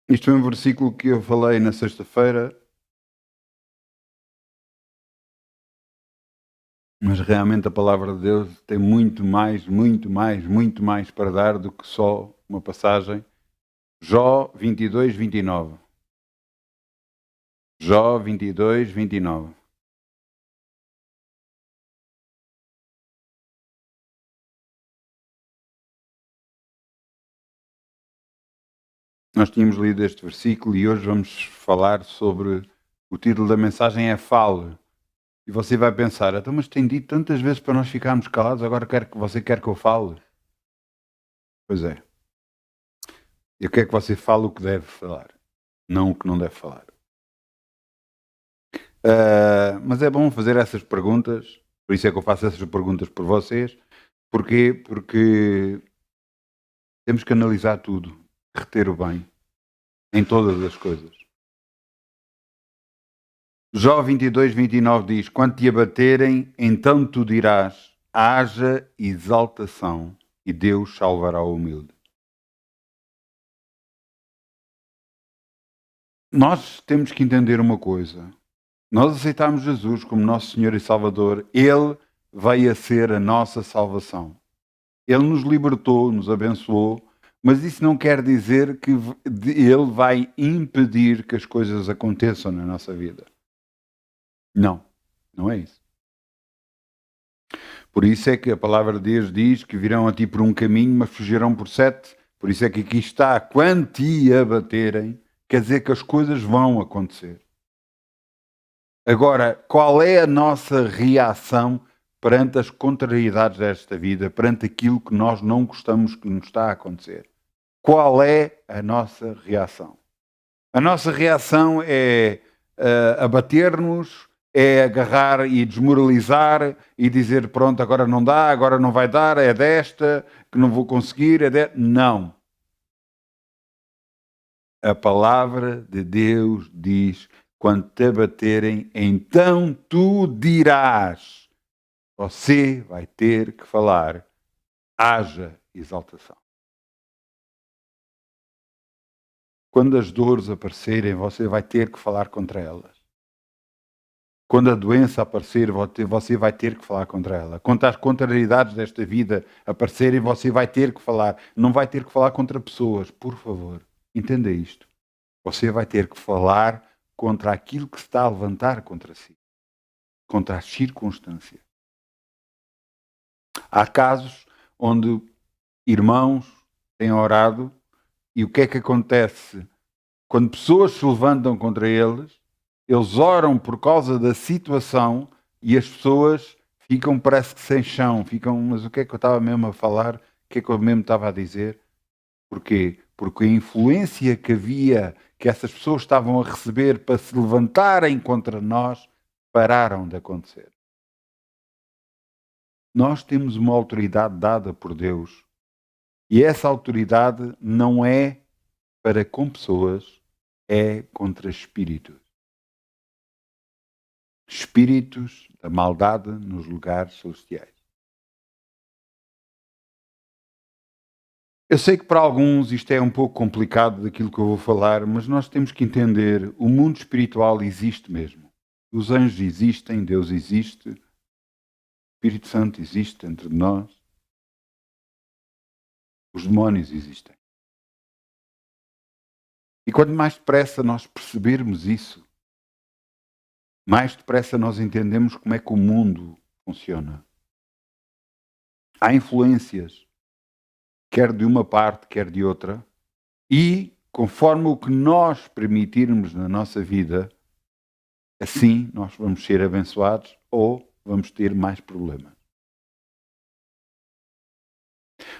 Isto foi um versículo que eu falei na sexta-feira, mas realmente a palavra de Deus tem muito mais, muito mais, muito mais para dar do que só uma passagem. Jó 22, 29. Jó 22, 29. Nós tínhamos lido este versículo e hoje vamos falar sobre. O título da mensagem é Fale. E você vai pensar, então, mas tem dito tantas vezes para nós ficarmos calados, agora você quer que eu fale? Pois é. Eu quero que você fale o que deve falar, não o que não deve falar. Mas é bom fazer essas perguntas, por isso é que eu faço essas perguntas por vocês. Porquê? Porque temos que analisar tudo, reter o bem em todas as coisas. Jó 22, 29 diz: Quando te abaterem, então tu dirás: haja exaltação, e Deus salvará o humilde. Nós temos que entender uma coisa. Nós aceitamos Jesus como nosso Senhor e Salvador. Ele veio a ser a nossa salvação. Ele nos libertou, nos abençoou, mas isso não quer dizer que Ele vai impedir que as coisas aconteçam na nossa vida. Não, não é isso. Por isso é que a palavra de Deus diz que virão a ti por um caminho, mas fugirão por sete. Por isso é que aqui está, quando te abaterem, quer dizer que as coisas vão acontecer. Agora, qual é a nossa reação perante as contrariedades desta vida, perante aquilo que nós não gostamos que nos está a acontecer? Qual é a nossa reação? A nossa reação é abater-nos, é agarrar e desmoralizar e dizer pronto, agora não dá, agora não vai dar, é desta, que não vou conseguir, Não. A palavra de Deus diz, quando te abaterem, então tu dirás. Você vai ter que falar, haja exaltação. Quando as dores aparecerem, você vai ter que falar contra elas. Quando a doença aparecer, você vai ter que falar contra ela. Quando as contrariedades desta vida aparecerem, você vai ter que falar. Não vai ter que falar contra pessoas, por favor. Entenda isto. Você vai ter que falar contra aquilo que se está a levantar contra si. Contra as circunstâncias. Há casos onde irmãos têm orado e o que é que acontece? Quando pessoas se levantam contra eles, eles oram por causa da situação e as pessoas ficam, parece que sem chão, ficam, mas o que é que eu estava mesmo a falar? O que é que eu mesmo estava a dizer? Porquê? Porque a influência que havia, que essas pessoas estavam a receber para se levantarem contra nós, pararam de acontecer. Nós temos uma autoridade dada por Deus e essa autoridade não é para com pessoas, é contra espíritos. Espíritos da maldade nos lugares celestiais. Eu sei que para alguns isto é um pouco complicado daquilo que eu vou falar, mas nós temos que entender, o mundo espiritual existe mesmo. Os anjos existem, Deus existe, o Espírito Santo existe entre nós, os demónios existem. E quanto mais depressa nós percebermos isso, mais depressa nós entendemos como é que o mundo funciona. Há influências, quer de uma parte, quer de outra, e conforme o que nós permitirmos na nossa vida, assim nós vamos ser abençoados ou vamos ter mais problemas.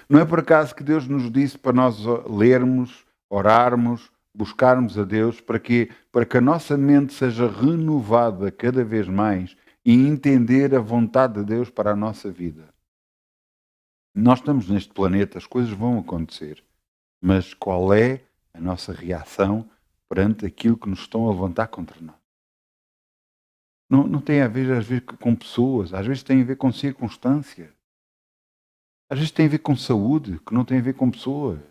Não é por acaso que Deus nos disse para nós lermos, orarmos, buscarmos a Deus para quê? Para que a nossa mente seja renovada cada vez mais e entender a vontade de Deus para a nossa vida. Nós estamos neste planeta, as coisas vão acontecer, mas qual é a nossa reação perante aquilo que nos estão a levantar contra nós? Não tem a ver, às vezes, com pessoas, às vezes tem a ver com circunstâncias, às vezes tem a ver com saúde, que não tem a ver com pessoas.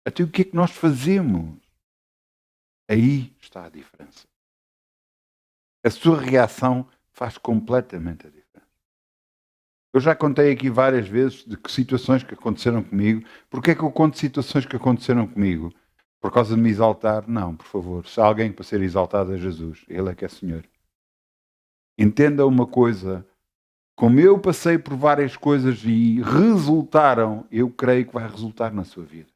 Até o que é que nós fazemos? Aí está a diferença. A sua reação faz completamente a diferença. Eu já contei aqui várias vezes de que situações que aconteceram comigo. Porquê é que eu conto situações que aconteceram comigo? Por causa de me exaltar? Não, por favor. Se há alguém para ser exaltado é Jesus. Ele é que é Senhor. Entenda uma coisa. Como eu passei por várias coisas e resultaram, eu creio que vai resultar na sua vida.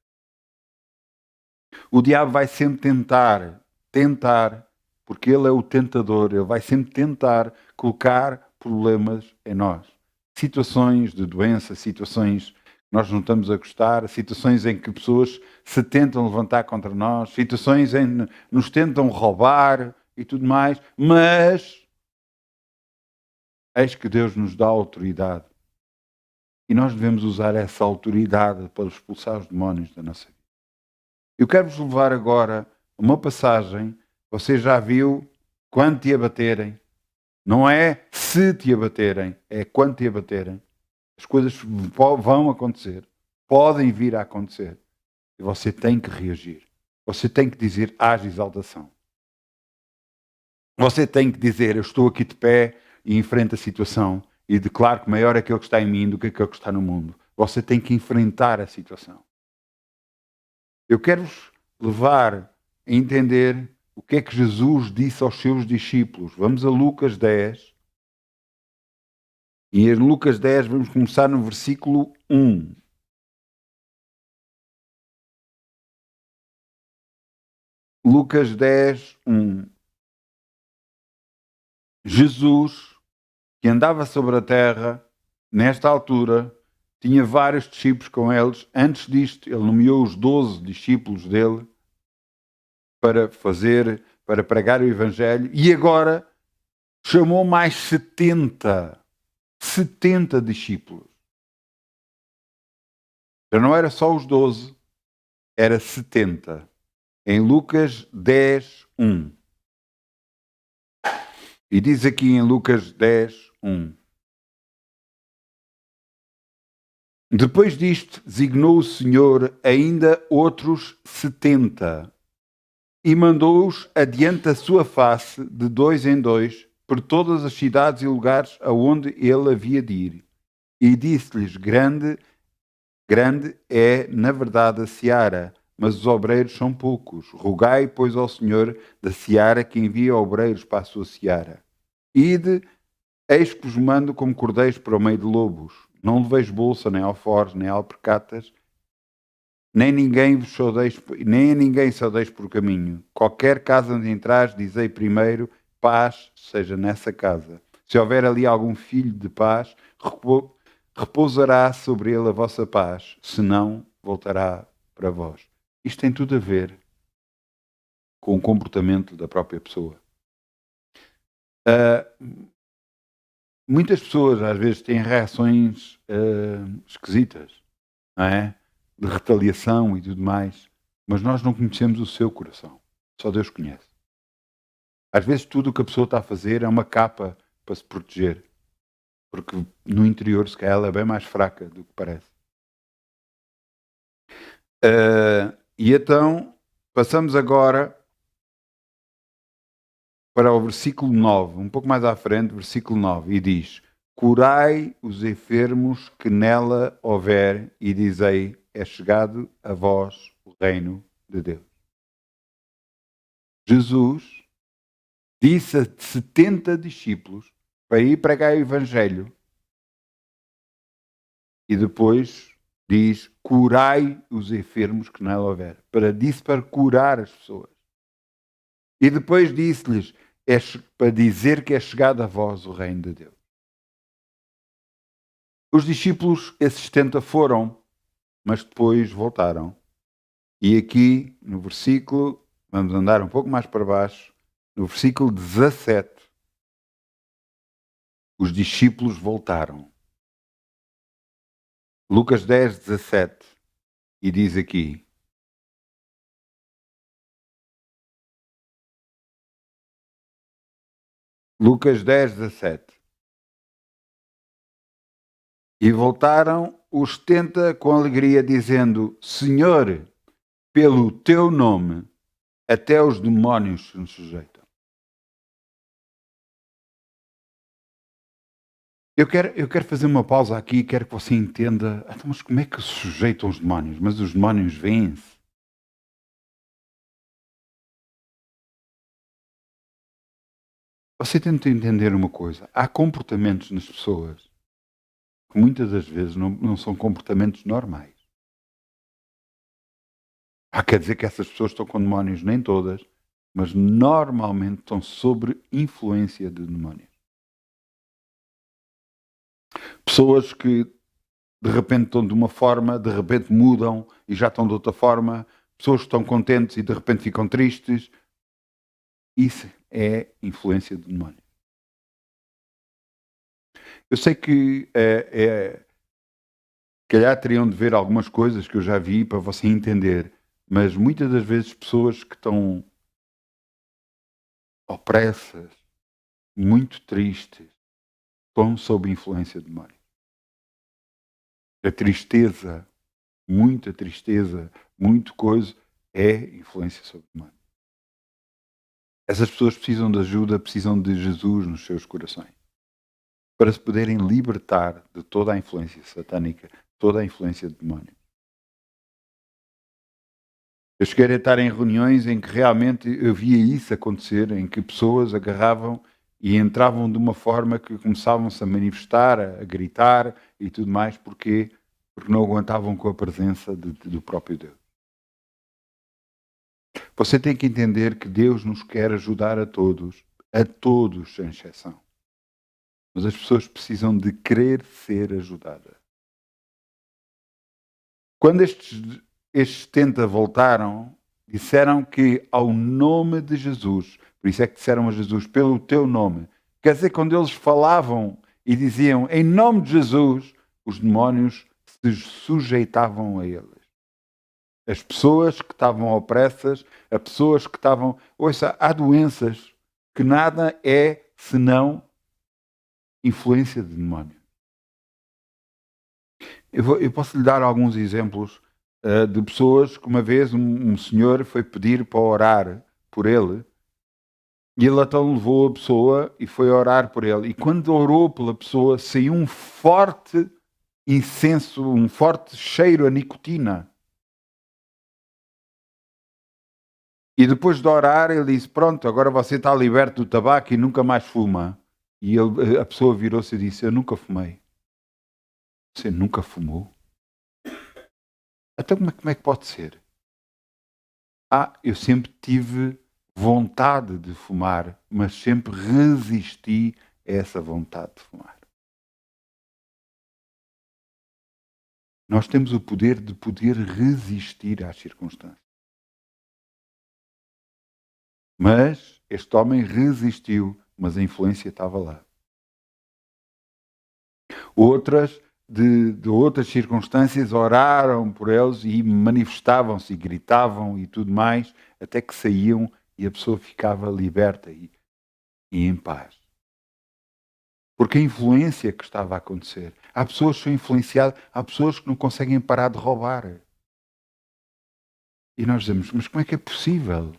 O diabo vai sempre tentar, porque ele é o tentador, ele vai sempre tentar colocar problemas em nós. Situações de doença, situações que nós não estamos a gostar, situações em que pessoas se tentam levantar contra nós, situações em que nos tentam roubar e tudo mais, mas eis que Deus nos dá autoridade. E nós devemos usar essa autoridade para expulsar os demónios da nossa vida. Eu quero-vos levar agora a uma passagem. Você já viu quando te abaterem. Não é se te abaterem, é quando te abaterem. As coisas vão acontecer. Podem vir a acontecer. E você tem que reagir. Você tem que dizer, haja exaltação. Você tem que dizer, eu estou aqui de pé e enfrento a situação e declaro que maior é aquele que está em mim do que aquele que está no mundo. Você tem que enfrentar a situação. Eu quero-vos levar a entender o que é que Jesus disse aos seus discípulos. Vamos a Lucas 10. E em Lucas 10 vamos começar no versículo 1. Lucas 10, 1. Jesus, que andava sobre a terra, nesta altura, tinha vários discípulos com eles. Antes disto, ele nomeou os 12 discípulos dele para pregar o Evangelho. E agora chamou mais 70 discípulos. Já não era só os 12, era 70. Em Lucas 10, 1. E diz aqui em Lucas 10, 1. Depois disto, designou o Senhor ainda outros 70 e mandou-os adiante da sua face, de dois em dois, por todas as cidades e lugares aonde ele havia de ir. E disse-lhes, grande é, na verdade, a seara, mas os obreiros são poucos. Rogai, pois, ao Senhor da seara que envie obreiros para a sua seara. Ide, eis que vos mando como cordeiros para o meio de lobos. Não leveis bolsa, nem alforjes, nem alpercatas, nem a ninguém saudeis por caminho. Qualquer casa onde entrares, dizei primeiro, paz seja nessa casa. Se houver ali algum filho de paz, repousará sobre ele a vossa paz, senão voltará para vós. Isto tem tudo a ver com o comportamento da própria pessoa. Muitas pessoas às vezes têm reações esquisitas, não é? De retaliação e tudo mais, mas nós não conhecemos o seu coração. Só Deus conhece. Às vezes tudo o que a pessoa está a fazer é uma capa para se proteger, porque no interior se calhar ela é bem mais fraca do que parece. E então passamos agora para o versículo 9, um pouco mais à frente, versículo 9, e diz: curai os enfermos que nela houver, e dizei, é chegado a vós o reino de Deus. Jesus disse a 70 discípulos para ir pregar o Evangelho e depois diz, curai os enfermos que nela houver. Disse para curar as pessoas. E depois disse-lhes, para dizer que é chegado a vós o reino de Deus. Os discípulos, esses 70 foram, mas depois voltaram. E aqui, no versículo, vamos andar um pouco mais para baixo, no versículo 17, os discípulos voltaram. Lucas 10, 17, e diz aqui, Lucas 10, 17. E voltaram os 70 com alegria, dizendo, Senhor, pelo teu nome, até os demónios se nos sujeitam. Eu quero fazer uma pausa aqui e quero que você entenda, então, mas como é que se sujeitam os demónios? Mas os demónios vêm-se. Você tenta entender uma coisa, há comportamentos nas pessoas que muitas das vezes não são comportamentos normais. Quer dizer que essas pessoas estão com demónios, nem todas, mas normalmente estão sob influência de demónios. Pessoas que de repente estão de uma forma, de repente mudam e já estão de outra forma. Pessoas que estão contentes e de repente ficam tristes. Isso é influência de demónio. Eu sei que calhar teriam de ver algumas coisas que eu já vi para você entender, mas muitas das vezes pessoas que estão opressas, muito tristes, estão sob influência de demónio. A tristeza, muita tristeza, muito coisa, é influência sobre o demónio. Essas pessoas precisam de ajuda, precisam de Jesus nos seus corações, para se poderem libertar de toda a influência satânica, toda a influência de demónio. Eu cheguei a estar em reuniões em que realmente eu via isso acontecer, em que pessoas agarravam e entravam de uma forma que começavam-se a manifestar, a gritar e tudo mais, porque não aguentavam com a presença do próprio Deus. Você tem que entender que Deus nos quer ajudar a todos sem exceção. Mas as pessoas precisam de querer ser ajudadas. Quando estes 70 voltaram, disseram que ao nome de Jesus, por isso é que disseram a Jesus, pelo teu nome. Quer dizer, quando eles falavam e diziam em nome de Jesus, os demónios se sujeitavam a eles. As pessoas que estavam opressas, as pessoas que estavam... Ouça, há doenças que nada é senão influência de demónio. Eu posso lhe dar alguns exemplos de pessoas que uma vez um senhor foi pedir para orar por ele e ele então levou a pessoa e foi orar por ele. E quando orou pela pessoa, saiu um forte incenso, um forte cheiro a nicotina. E depois de orar, ele disse: pronto, agora você está liberto do tabaco e nunca mais fuma. E a pessoa virou-se e disse: eu nunca fumei. Você nunca fumou? Então como é que pode ser? Eu sempre tive vontade de fumar, mas sempre resisti a essa vontade de fumar. Nós temos o poder de poder resistir às circunstâncias. Mas este homem resistiu, mas a influência estava lá. Outras, de outras circunstâncias, oraram por eles e manifestavam-se, e gritavam e tudo mais, até que saíam e a pessoa ficava liberta e em paz. Porque a influência que estava a acontecer. Há pessoas que são influenciadas, há pessoas que não conseguem parar de roubar. E nós dizemos, mas como é que é possível?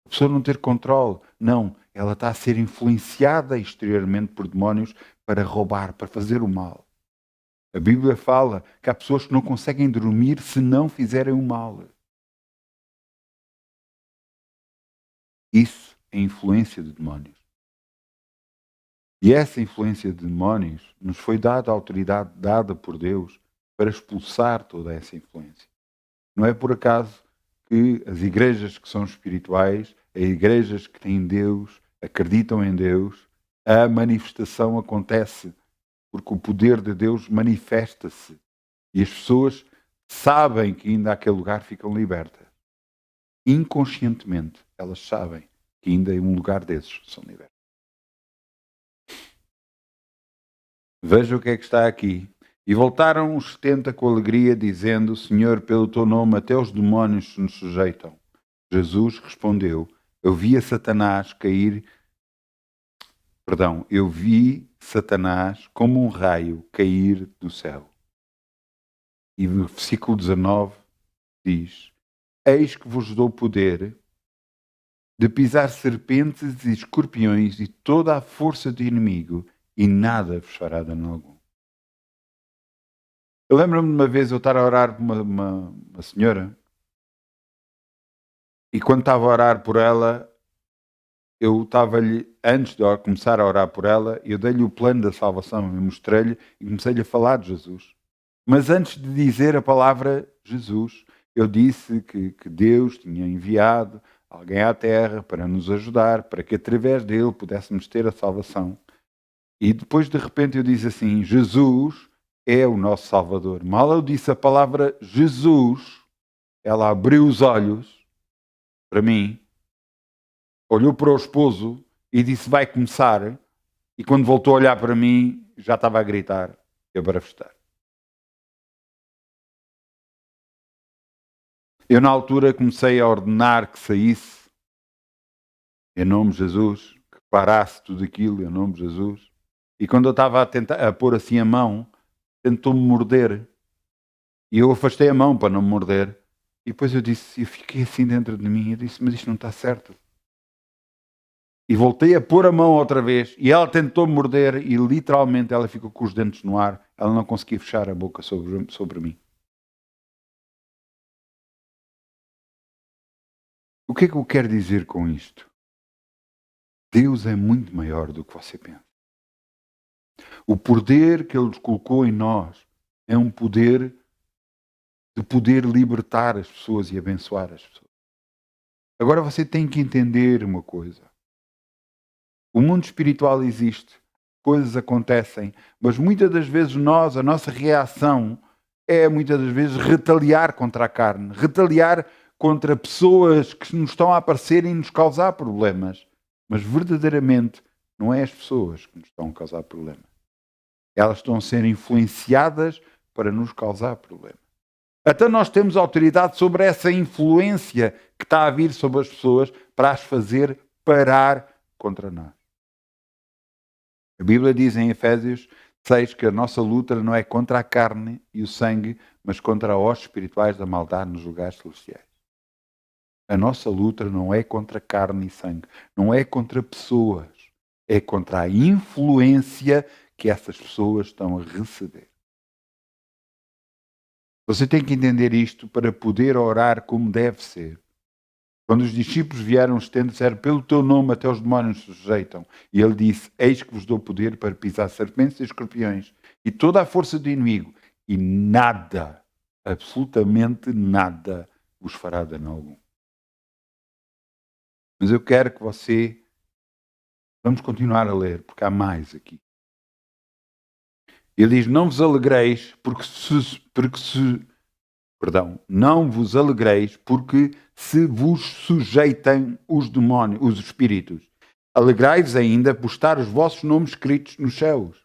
A pessoa não ter controle. Não, ela está a ser influenciada exteriormente por demónios para roubar, para fazer o mal. A Bíblia fala que há pessoas que não conseguem dormir se não fizerem o mal. Isso é influência de demónios. E essa influência de demónios nos foi dada a autoridade dada por Deus para expulsar toda essa influência. Não é por acaso que as igrejas que são espirituais, as igrejas que têm Deus, acreditam em Deus, a manifestação acontece porque o poder de Deus manifesta-se e as pessoas sabem que ainda aquele lugar ficam libertas. Inconscientemente, elas sabem que ainda em um lugar desses são libertas. Veja o que é que está aqui. E voltaram os 70 com alegria, dizendo: Senhor, pelo teu nome até os demónios se nos sujeitam. Jesus respondeu: Eu vi Satanás como um raio cair do céu. E no versículo 19 diz: eis que vos dou poder de pisar serpentes e escorpiões e toda a força do inimigo, e nada vos fará dano algum. Eu lembro-me de uma vez eu estar a orar por uma senhora, e quando estava a orar por ela, eu estava-lhe, antes de começar a orar por ela, eu dei-lhe o plano da salvação, eu mostrei-lhe e comecei-lhe a falar de Jesus. Mas antes de dizer a palavra Jesus, eu disse que Deus tinha enviado alguém à Terra para nos ajudar, para que através dele pudéssemos ter a salvação. E depois de repente eu disse assim, Jesus é o nosso Salvador. Mal eu disse a palavra Jesus, ela abriu os olhos para mim, olhou para o esposo e disse vai começar. E quando voltou a olhar para mim, já estava a gritar e a barafustar. Eu, na altura, comecei a ordenar que saísse, em nome de Jesus, que parasse tudo aquilo, em nome de Jesus. E quando eu estava a tentar a pôr assim a mão, tentou-me morder. E eu afastei a mão para não me morder. E depois eu fiquei assim dentro de mim, eu disse, mas isto não está certo. E voltei a pôr a mão outra vez, e ela tentou me morder, e literalmente ela ficou com os dentes no ar, ela não conseguia fechar a boca sobre mim. O que é que eu quero dizer com isto? Deus é muito maior do que você pensa. O poder que Ele colocou em nós é um poder de poder libertar as pessoas e abençoar as pessoas. Agora você tem que entender uma coisa. O mundo espiritual existe, coisas acontecem, mas muitas das vezes a nossa reação é muitas das vezes retaliar contra a carne, retaliar contra pessoas que nos estão a aparecer e nos causar problemas. Mas verdadeiramente não é as pessoas que nos estão a causar problemas. Elas estão a ser influenciadas para nos causar problemas. Até nós temos autoridade sobre essa influência que está a vir sobre as pessoas para as fazer parar contra nós. A Bíblia diz em Efésios 6 que a nossa luta não é contra a carne e o sangue, mas contra os espirituais da maldade nos lugares celestiais. A nossa luta não é contra carne e sangue, não é contra pessoas, é contra a influência que essas pessoas estão a receber. Você tem que entender isto para poder orar como deve ser. Quando os discípulos vieram, estendo, disseram, pelo teu nome até os demónios se sujeitam. E ele disse, eis que vos dou poder para pisar serpentes e escorpiões e toda a força do inimigo. E nada, absolutamente nada, vos fará dano algum. Mas eu quero que você... Vamos continuar a ler, porque há mais aqui. Ele diz, não vos alegreis, não vos alegreis, porque se vos sujeitem os demónios, os espíritos. Alegrai-vos ainda por estar os vossos nomes escritos nos céus.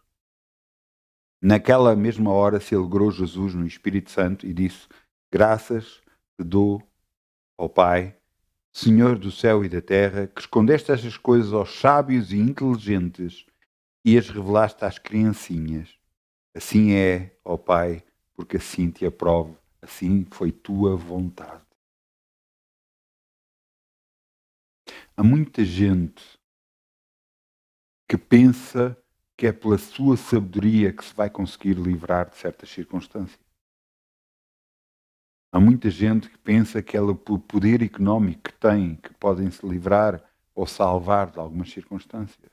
Naquela mesma hora se alegrou Jesus no Espírito Santo e disse, graças te dou, ó Pai, Senhor do céu e da terra, que escondeste estas coisas aos sábios e inteligentes e as revelaste às criancinhas. Assim é, ó Pai, porque assim te aprovo, assim foi tua vontade. Há muita gente que pensa que é pela sua sabedoria que se vai conseguir livrar de certas circunstâncias. Há muita gente que pensa que ela, pelo poder económico que tem, que podem se livrar ou salvar de algumas circunstâncias.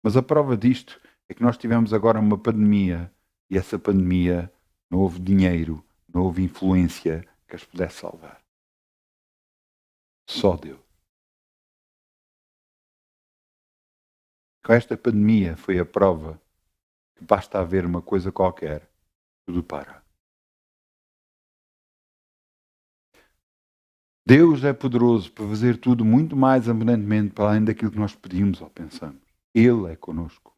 Mas a prova disto é que nós tivemos agora uma pandemia e essa pandemia não houve dinheiro, não houve influência que as pudesse salvar. Só Deus. Com esta pandemia foi a prova que basta haver uma coisa qualquer, tudo para. Deus é poderoso para fazer tudo muito mais abundantemente para além daquilo que nós pedimos ou pensamos. Ele é conosco.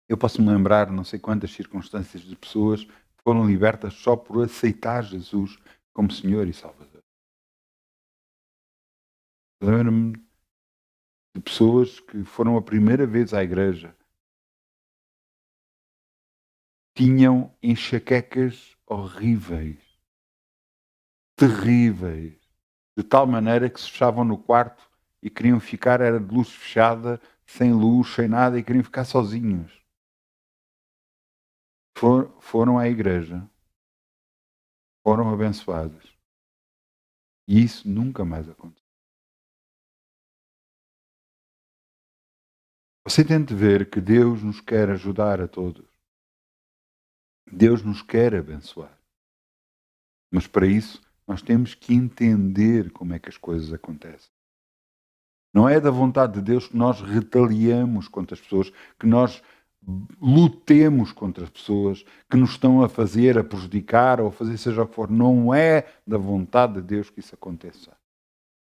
Eu posso me lembrar não sei quantas circunstâncias de pessoas que foram libertas só por aceitar Jesus como Senhor e Salvador. Lembro-me de pessoas que foram a primeira vez à igreja, tinham enxaquecas horríveis, terríveis, de tal maneira que se fechavam no quarto e queriam ficar, era de luz fechada, sem luz, sem nada, e queriam ficar sozinhos. Foram à igreja, foram abençoados. E isso nunca mais aconteceu. Você tem de ver que Deus nos quer ajudar a todos. Deus nos quer abençoar. Mas para isso, nós temos que entender como é que as coisas acontecem. Não é da vontade de Deus que nós retaliamos contra as pessoas, que nós lutemos contra as pessoas que nos estão a fazer, a prejudicar ou a fazer seja o que for. Não é da vontade de Deus que isso aconteça.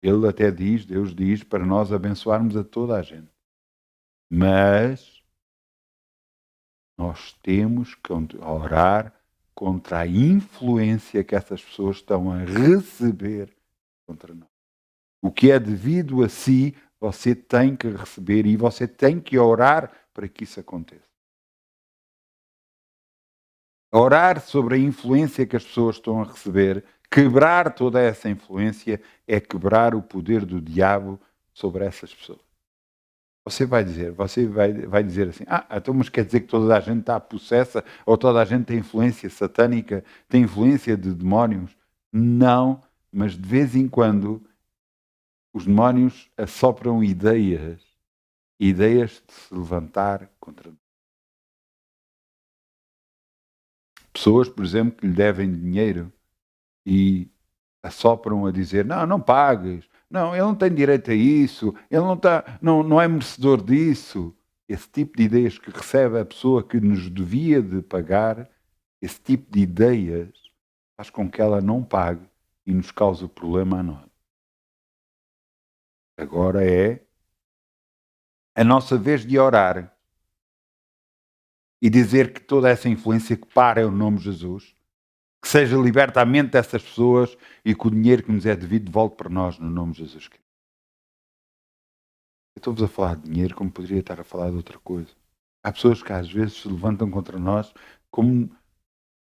Ele até diz, Deus diz, para nós abençoarmos a toda a gente. Mas nós temos que orar contra a influência que essas pessoas estão a receber contra nós. O que é devido a si, você tem que receber e você tem que orar para que isso aconteça. Orar sobre a influência que as pessoas estão a receber, quebrar toda essa influência, é quebrar o poder do diabo sobre essas pessoas. Você vai dizer assim, então mas quer dizer que toda a gente está possessa ou toda a gente tem influência satânica, tem influência de demónios? Não, mas de vez em quando os demónios assopram ideias de se levantar contra nós. Pessoas, por exemplo, que lhe devem dinheiro e assopram a dizer, não pagues, não, ele não tem direito a isso, ele não é merecedor disso. Esse tipo de ideias que recebe a pessoa que nos devia de pagar, esse tipo de ideias faz com que ela não pague e nos cause o problema a nós. Agora é a nossa vez de orar e dizer que toda essa influência que para é o nome de Jesus, que seja liberta a mente dessas pessoas e que o dinheiro que nos é devido volte para nós no nome de Jesus. Eu estou-vos a falar de dinheiro como poderia estar a falar de outra coisa. Há pessoas que às vezes se levantam contra nós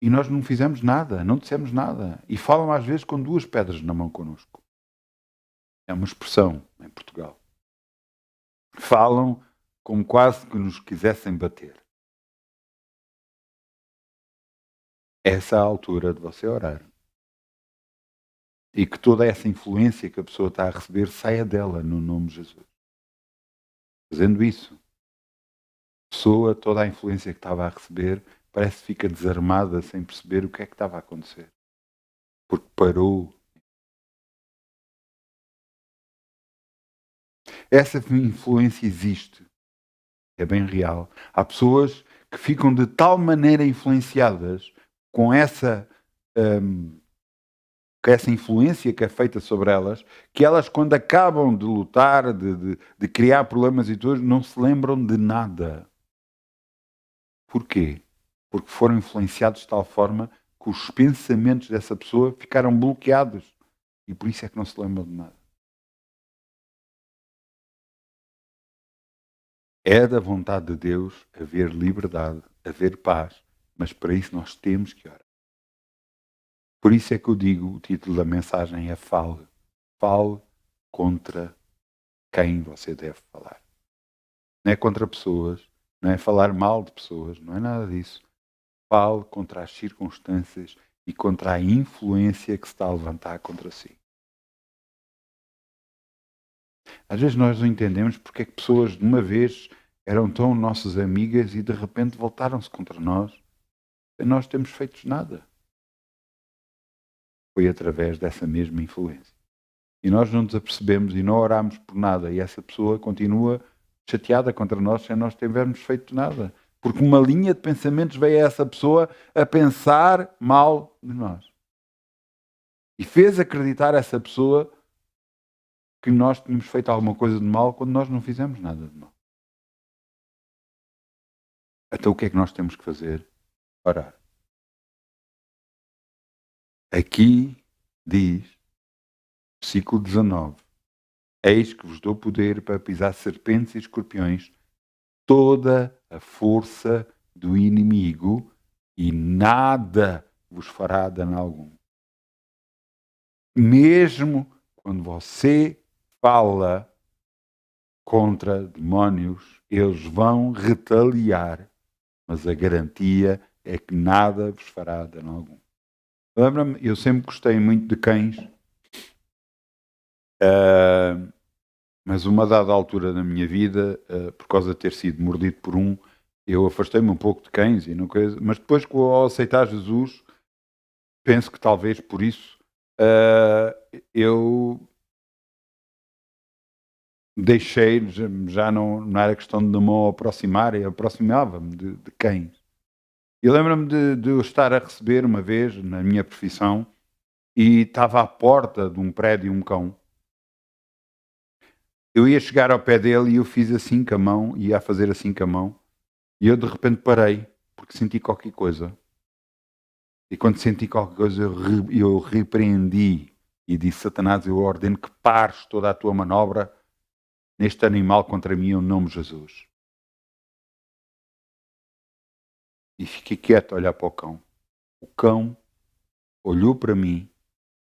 e nós não fizemos nada, não dissemos nada. E falam às vezes com 2 pedras na mão connosco. É uma expressão em Portugal. Falam como quase que nos quisessem bater. Essa é a altura de você orar. E que toda essa influência que a pessoa está a receber saia dela no nome de Jesus. Fazendo isso, a pessoa, toda a influência que estava a receber, parece que fica desarmada sem perceber o que é que estava a acontecer. Porque parou. Essa influência existe. É bem real. Há pessoas que ficam de tal maneira influenciadas com essa influência que é feita sobre elas, que elas, quando acabam de lutar, de criar problemas e tudo, não se lembram de nada. Porquê? Porque foram influenciados de tal forma que os pensamentos dessa pessoa ficaram bloqueados. E por isso é que não se lembram de nada. É da vontade de Deus haver liberdade, haver paz, mas para isso nós temos que orar. Por isso é que eu digo, o título da mensagem é Fale. Fale contra quem você deve falar. Não é contra pessoas, não é falar mal de pessoas, não é nada disso. Fale contra as circunstâncias e contra a influência que se está a levantar contra si. Às vezes nós não entendemos porque é que pessoas de uma vez eram tão nossas amigas e de repente voltaram-se contra nós. E nós temos feito nada. Foi através dessa mesma influência. E nós não nos apercebemos e não oramos por nada. E essa pessoa continua chateada contra nós sem nós tivermos feito nada. Porque uma linha de pensamentos veio a essa pessoa a pensar mal de nós. E fez acreditar essa pessoa que nós tínhamos feito alguma coisa de mal quando nós não fizemos nada de mal. Então o que é que nós temos que fazer? Orar. Aqui diz, versículo 19: Eis que vos dou poder para pisar serpentes e escorpiões, toda a força do inimigo, e nada vos fará dano algum. Mesmo quando você fala contra demónios, eles vão retaliar, mas a garantia é que nada vos fará dano algum. Lembra-me, eu sempre gostei muito de cães, mas uma dada altura da minha vida, por causa de ter sido mordido por um, eu afastei-me um pouco de cães e não coisa, mas depois, ao aceitar Jesus, penso que talvez por isso eu deixei, já não era questão de me aproximar, eu aproximava-me de cães. E lembro-me de eu estar a receber uma vez, na minha profissão, e estava à porta de um prédio um cão. Eu ia chegar ao pé dele e eu fiz assim com a mão, ia a fazer assim com a mão, e eu de repente parei, porque senti qualquer coisa. E quando senti qualquer coisa, eu repreendi e disse: Satanás, eu ordeno que pares toda a tua manobra neste animal contra mim, em nome de Jesus. E fiquei quieto a olhar para o cão. O cão olhou para mim,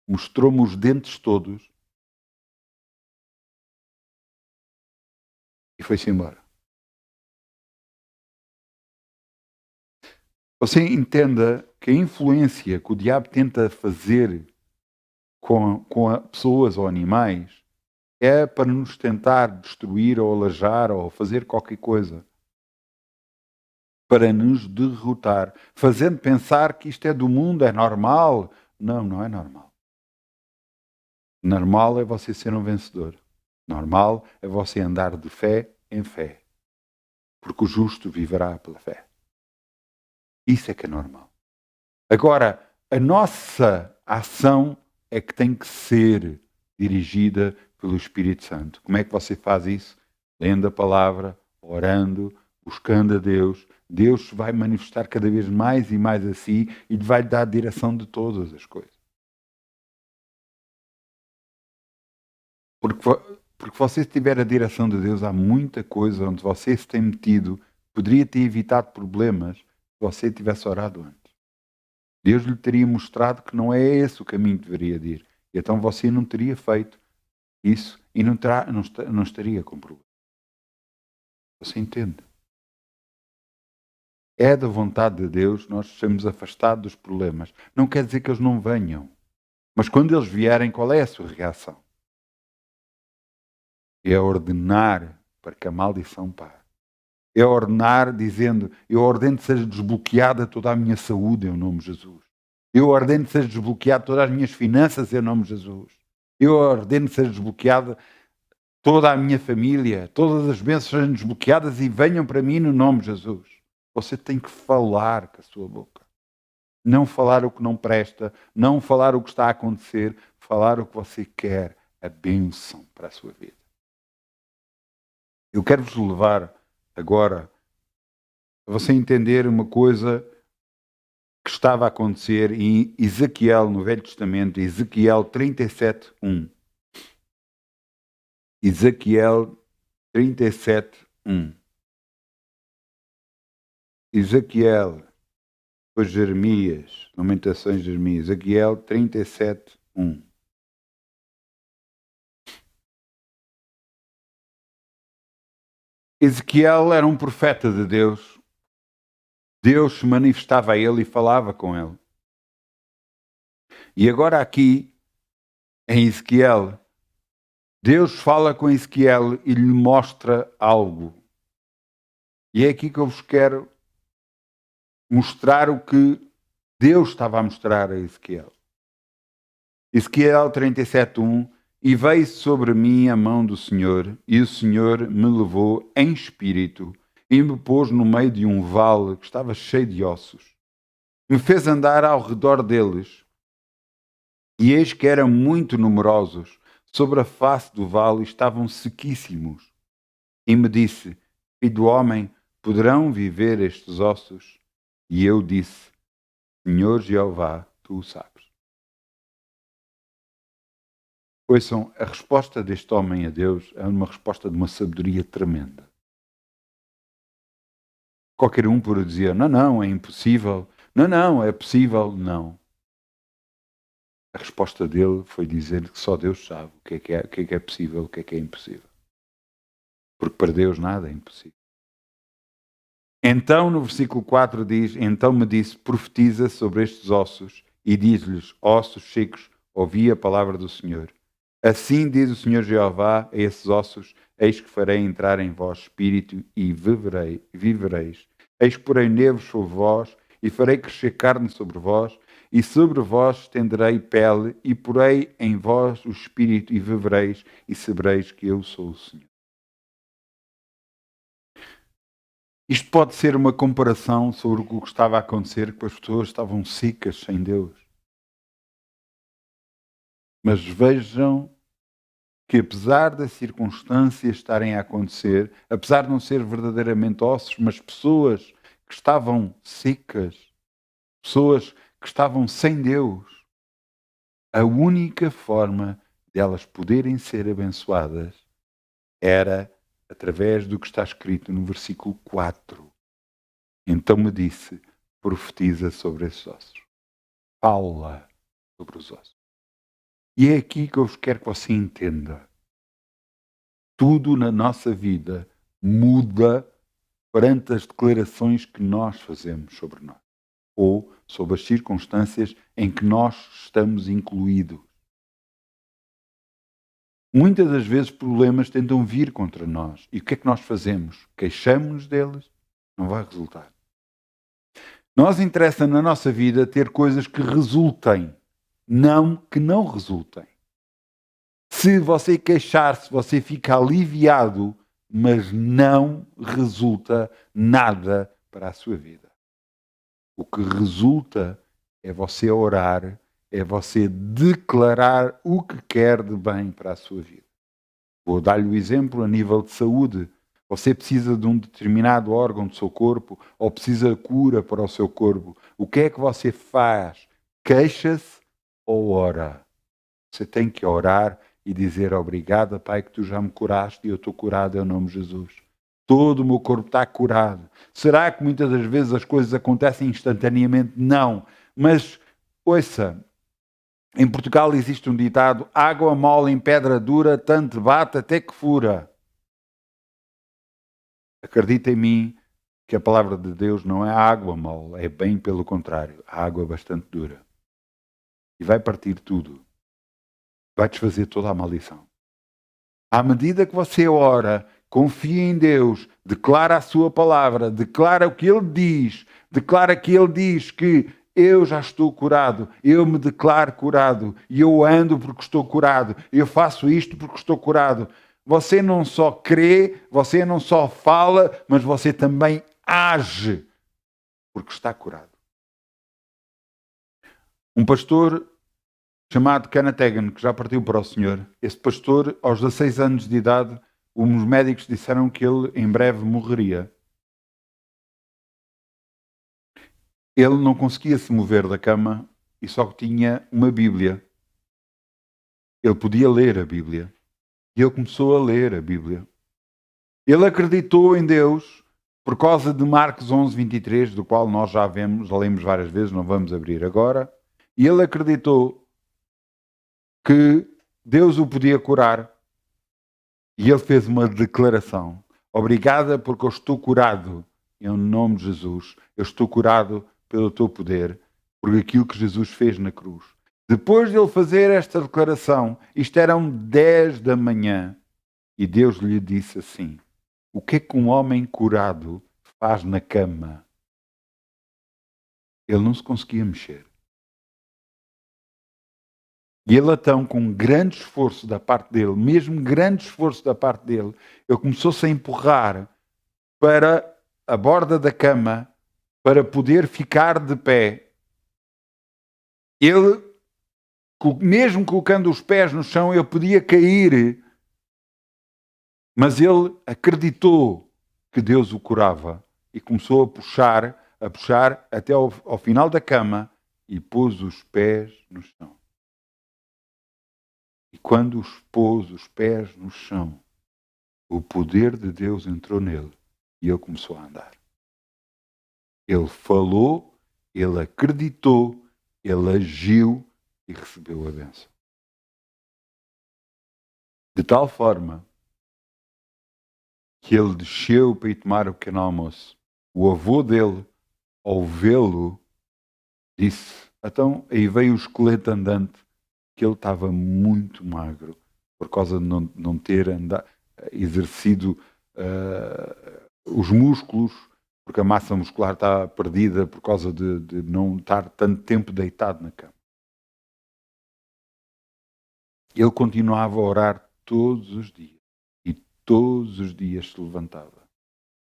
mostrou-me os dentes todos e foi-se embora. Você entenda que a influência que o diabo tenta fazer com pessoas ou animais é para nos tentar destruir ou alajar ou fazer qualquer coisa. Para nos derrotar, fazendo pensar que isto é do mundo, é normal. Não, não é normal. Normal é você ser um vencedor. Normal é você andar de fé em fé. Porque o justo viverá pela fé. Isso é que é normal. Agora, a nossa ação é que tem que ser dirigida pelo Espírito Santo. Como é que você faz isso? Lendo a palavra, orando, buscando a Deus. Deus vai manifestar cada vez mais e mais a si e vai dar a direção de todas as coisas. Porque você, se tiver a direção de Deus, há muita coisa onde você se tem metido, poderia ter evitado problemas se você tivesse orado antes. Deus lhe teria mostrado que não é esse o caminho que deveria de ir. E então você não teria feito isso e não estaria com problema. Você entende? É da vontade de Deus nós sermos afastados dos problemas. Não quer dizer que eles não venham. Mas quando eles vierem, qual é a sua reação? É ordenar para que a maldição pare. É ordenar dizendo, eu ordeno que seja desbloqueada toda a minha saúde em nome de Jesus. Eu ordeno que seja desbloqueada todas as minhas finanças em nome de Jesus. Eu ordeno que seja desbloqueada toda a minha família, todas as bênçãos sejam desbloqueadas e venham para mim no nome de Jesus. Você tem que falar com a sua boca. Não falar o que não presta, não falar o que está a acontecer, falar o que você quer, a bênção para a sua vida. Eu quero vos levar agora a você entender uma coisa que estava a acontecer em Ezequiel, no Velho Testamento, Ezequiel 37:1. Ezequiel 37:1. Ezequiel, depois Jeremias, Lamentações de Jeremias, Ezequiel 37:1. Ezequiel era um profeta de Deus. Deus se manifestava a ele e falava com ele. E agora aqui, em Ezequiel, Deus fala com Ezequiel e lhe mostra algo. E é aqui que eu vos quero mostrar o que Deus estava a mostrar a Ezequiel. Ezequiel 37:1. E veio sobre mim a mão do Senhor, e o Senhor me levou em espírito e me pôs no meio de um vale que estava cheio de ossos. Me fez andar ao redor deles, e eis que eram muito numerosos. Sobre a face do vale estavam sequíssimos. E me disse: Filho do homem, poderão viver estes ossos? E eu disse: Senhor Jeová, tu o sabes. Ouçam, a resposta deste homem a Deus é uma resposta de uma sabedoria tremenda. Qualquer um poderia dizer, não, é impossível. Não, é possível. Não. A resposta dele foi dizer que só Deus sabe o que é possível, o que é impossível. Porque para Deus nada é impossível. Então, no versículo 4 diz: Então me disse, profetiza sobre estes ossos, e diz-lhes, ossos secos, ouvi a palavra do Senhor. Assim diz o Senhor Jeová a esses ossos, eis que farei entrar em vós espírito e vivereis. Eis que porei nervos sobre vós, e farei crescer carne sobre vós, e sobre vós estenderei pele, e porei em vós o espírito e vivereis, e sabereis que eu sou o Senhor. Isto pode ser uma comparação sobre o que estava a acontecer, que as pessoas estavam secas sem Deus. Mas vejam que apesar das circunstâncias estarem a acontecer, apesar de não ser verdadeiramente ossos, mas pessoas que estavam secas, pessoas que estavam sem Deus, a única forma delas poderem ser abençoadas era através do que está escrito no versículo 4. Então me disse, profetiza sobre esses ossos. Fala sobre os ossos. E é aqui que eu quero que você entenda. Tudo na nossa vida muda perante as declarações que nós fazemos sobre nós, ou sobre as circunstâncias em que nós estamos incluídos. Muitas das vezes problemas tentam vir contra nós. E o que é que nós fazemos? Queixamos-nos deles? Não vai resultar. Nós interessa na nossa vida ter coisas que resultem, não que não resultem. Se você queixar-se, você fica aliviado, mas não resulta nada para a sua vida. O que resulta é você orar, é você declarar o que quer de bem para a sua vida. Vou dar-lhe o exemplo a nível de saúde. Você precisa de um determinado órgão do seu corpo ou precisa de cura para o seu corpo. O que é que você faz? Queixa-se ou ora? Você tem que orar e dizer obrigado, Pai, que tu já me curaste e eu estou curado em nome de Jesus. Todo o meu corpo está curado. Será que muitas das vezes as coisas acontecem instantaneamente? Não. Mas, ouça, em Portugal existe um ditado: água mole em pedra dura, tanto bate até que fura. Acredita em mim que a palavra de Deus não é água mole, é bem pelo contrário, a água bastante dura. E vai partir tudo. Vai desfazer toda a maldição. À medida que você ora, confia em Deus, declara a sua palavra, declara o que Ele diz, declara que Ele diz que eu já estou curado, eu me declaro curado, e eu ando porque estou curado, eu faço isto porque estou curado. Você não só crê, você não só fala, mas você também age porque está curado. Um pastor chamado Kenneth Hagin, que já partiu para o Senhor. Esse pastor, aos 16 anos de idade, os médicos disseram que ele em breve morreria. Ele não conseguia se mover da cama e só tinha uma Bíblia. Ele podia ler a Bíblia. E ele começou a ler a Bíblia. Ele acreditou em Deus por causa de Marcos 11:23, do qual nós já lemos várias vezes, não vamos abrir agora. E ele acreditou que Deus o podia curar. E ele fez uma declaração: obrigada porque eu estou curado em nome de Jesus. Eu estou curado pelo teu poder, por aquilo que Jesus fez na cruz. Depois de ele fazer esta declaração, isto eram 10 da manhã, e Deus lhe disse assim: o que é que um homem curado faz na cama? Ele não se conseguia mexer. E ele então, com grande esforço da parte dele, mesmo grande esforço da parte dele, ele começou-se a empurrar para a borda da cama para poder ficar de pé. Ele, mesmo colocando os pés no chão, ele podia cair, mas ele acreditou que Deus o curava e começou a puxar até ao final da cama e pôs os pés no chão. E quando pôs os pés no chão, o poder de Deus entrou nele e ele começou a andar. Ele falou, ele acreditou, ele agiu, e recebeu a bênção. De tal forma que ele desceu para ir tomar o pequeno almoço. O avô dele, ao vê-lo, disse, então aí veio o esqueleto andante, que ele estava muito magro, por causa de não ter exercido os músculos, porque a massa muscular está perdida por causa de não estar tanto tempo deitado na cama. Ele continuava a orar todos os dias, e todos os dias se levantava,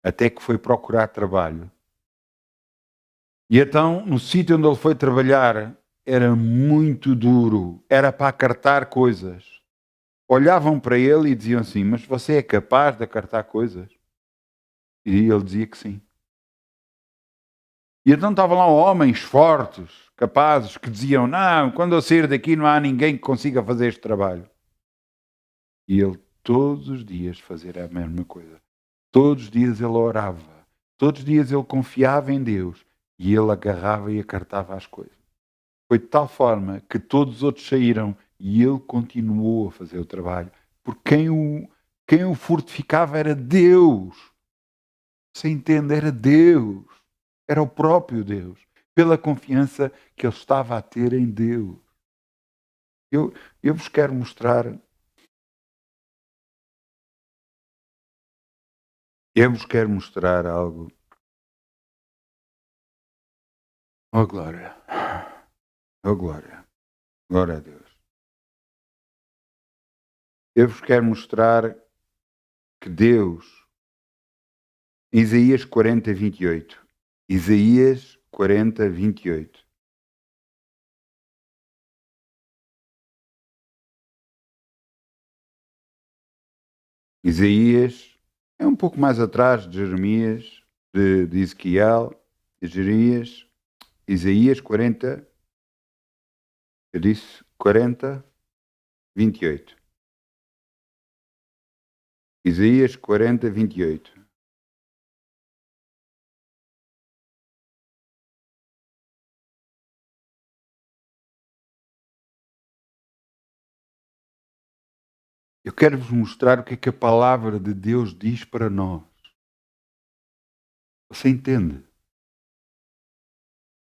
até que foi procurar trabalho. E então, no sítio onde ele foi trabalhar, era muito duro, era para acartar coisas. Olhavam para ele e diziam assim, mas você é capaz de acartar coisas? E ele dizia que sim. E então estavam lá homens fortes, capazes, que diziam, não, quando eu sair daqui não há ninguém que consiga fazer este trabalho. E ele todos os dias fazia a mesma coisa. Todos os dias ele orava. Todos os dias ele confiava em Deus. E ele agarrava e acartava as coisas. Foi de tal forma que todos os outros saíram e ele continuou a fazer o trabalho. Porque quem o fortificava era Deus. Você entende? Era Deus. Era o próprio Deus. Pela confiança que ele estava a ter em Deus. Eu vos quero mostrar. Eu vos quero mostrar algo. Oh glória. Oh glória. Glória a Deus. Eu vos quero mostrar que Deus, Isaías 40, 28. Isaías 40, 28. Isaías é um pouco mais atrás de Jeremias, de Ezequiel, de Jeremias. Isaías 40, eu disse 40, 28. Isaías 40, 28. Eu quero vos mostrar o que a palavra de Deus diz para nós. Você entende?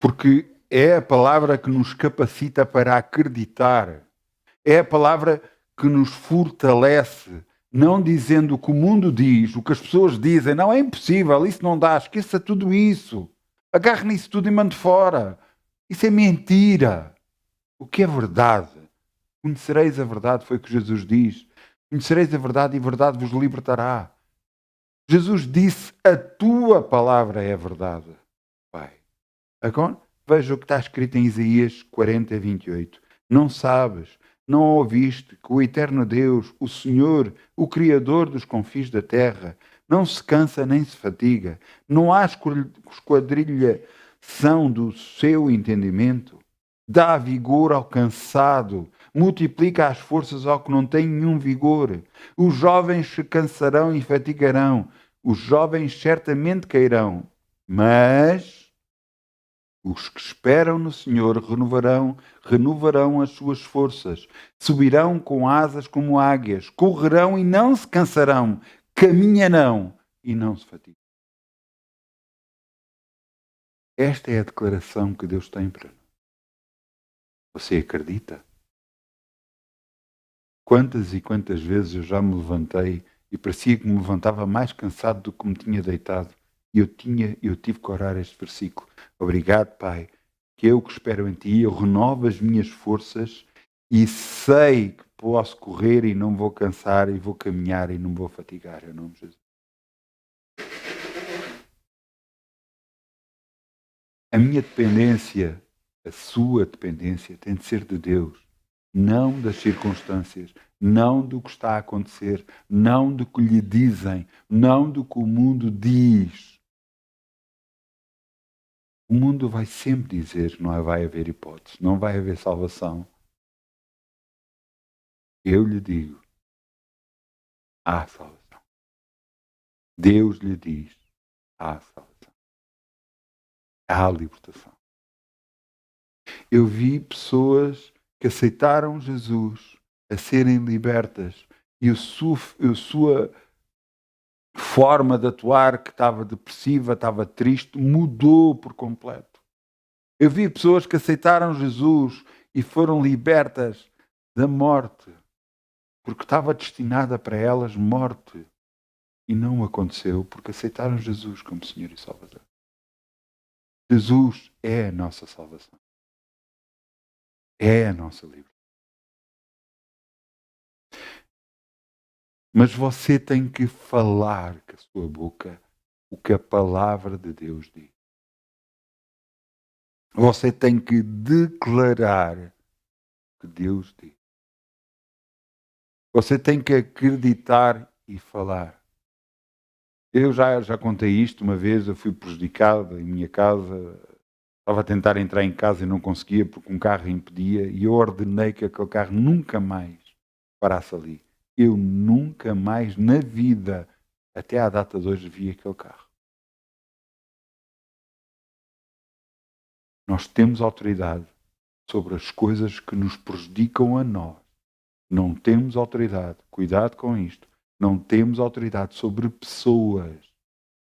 Porque é a palavra que nos capacita para acreditar. É a palavra que nos fortalece. Não dizendo o que o mundo diz, o que as pessoas dizem. Não, é impossível, isso não dá, esqueça tudo isso. Agarre nisso tudo e mande fora. Isso é mentira. O que é verdade? Conhecereis a verdade, foi o que Jesus diz. Conhecereis a verdade e a verdade vos libertará. Jesus disse, a tua palavra é a verdade, Pai. Agora, veja o que está escrito em Isaías 40, 28. Não sabes, não ouviste que o eterno Deus, o Senhor, o Criador dos confins da terra, não se cansa nem se fatiga, não há esquadrilhação do seu entendimento, dá vigor ao cansado, multiplica as forças ao que não tem nenhum vigor. Os jovens se cansarão e fatigarão, os jovens certamente cairão, mas os que esperam no Senhor renovarão as suas forças, subirão com asas como águias, correrão e não se cansarão, caminharão e não se fatigam. Esta é a declaração que Deus tem para nós. Você acredita? Quantas e quantas vezes eu já me levantei e parecia que me levantava mais cansado do que me tinha deitado. E eu tive que orar este versículo. Obrigado, Pai, que eu que espero em Ti, eu renovo as minhas forças e sei que posso correr e não vou cansar, e vou caminhar e não vou fatigar. Em nome de Jesus. A minha dependência, a sua dependência, tem de ser de Deus, não das circunstâncias, não do que está a acontecer, não do que lhe dizem, não do que o mundo diz. O mundo vai sempre dizer que não vai haver hipótese, não vai haver salvação. Eu lhe digo, há salvação. Deus lhe diz, há salvação. Há libertação. Eu vi pessoas que aceitaram Jesus a serem libertas e a sua forma de atuar, que estava depressiva, estava triste, mudou por completo. Eu vi pessoas que aceitaram Jesus e foram libertas da morte, porque estava destinada para elas morte. E não aconteceu porque aceitaram Jesus como Senhor e Salvador. Jesus é a nossa salvação. É a nossa liberdade. Mas você tem que falar com a sua boca o que a palavra de Deus diz. Você tem que declarar o que Deus diz. Você tem que acreditar e falar. Eu já contei isto uma vez, eu fui prejudicado em minha casa, estava a tentar entrar em casa e não conseguia porque um carro impedia e eu ordenei que aquele carro nunca mais parasse ali. Eu nunca mais na vida, até à data de hoje, vi aquele carro. Nós temos autoridade sobre as coisas que nos prejudicam a nós. Não temos autoridade, cuidado com isto, não temos autoridade sobre pessoas,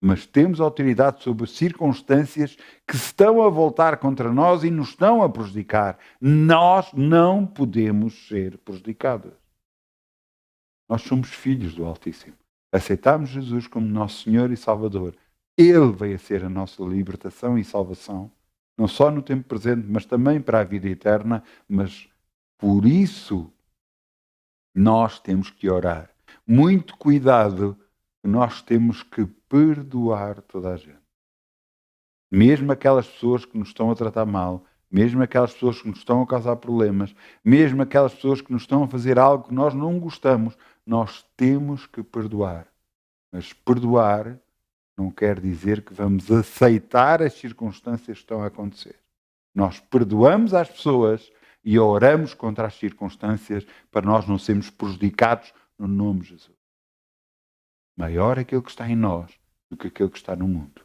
mas temos autoridade sobre circunstâncias que se estão a voltar contra nós e nos estão a prejudicar. Nós não podemos ser prejudicados. Nós somos filhos do Altíssimo. Aceitamos Jesus como nosso Senhor e Salvador. Ele veio a ser a nossa libertação e salvação, não só no tempo presente, mas também para a vida eterna. Mas por isso nós temos que orar. Muito cuidado, nós temos que perdoar toda a gente. Mesmo aquelas pessoas que nos estão a tratar mal, mesmo aquelas pessoas que nos estão a causar problemas, mesmo aquelas pessoas que nos estão a fazer algo que nós não gostamos, nós temos que perdoar. Mas perdoar não quer dizer que vamos aceitar as circunstâncias que estão a acontecer. Nós perdoamos as pessoas e oramos contra as circunstâncias para nós não sermos prejudicados no nome de Jesus. Maior aquele que está em nós do que aquele que está no mundo.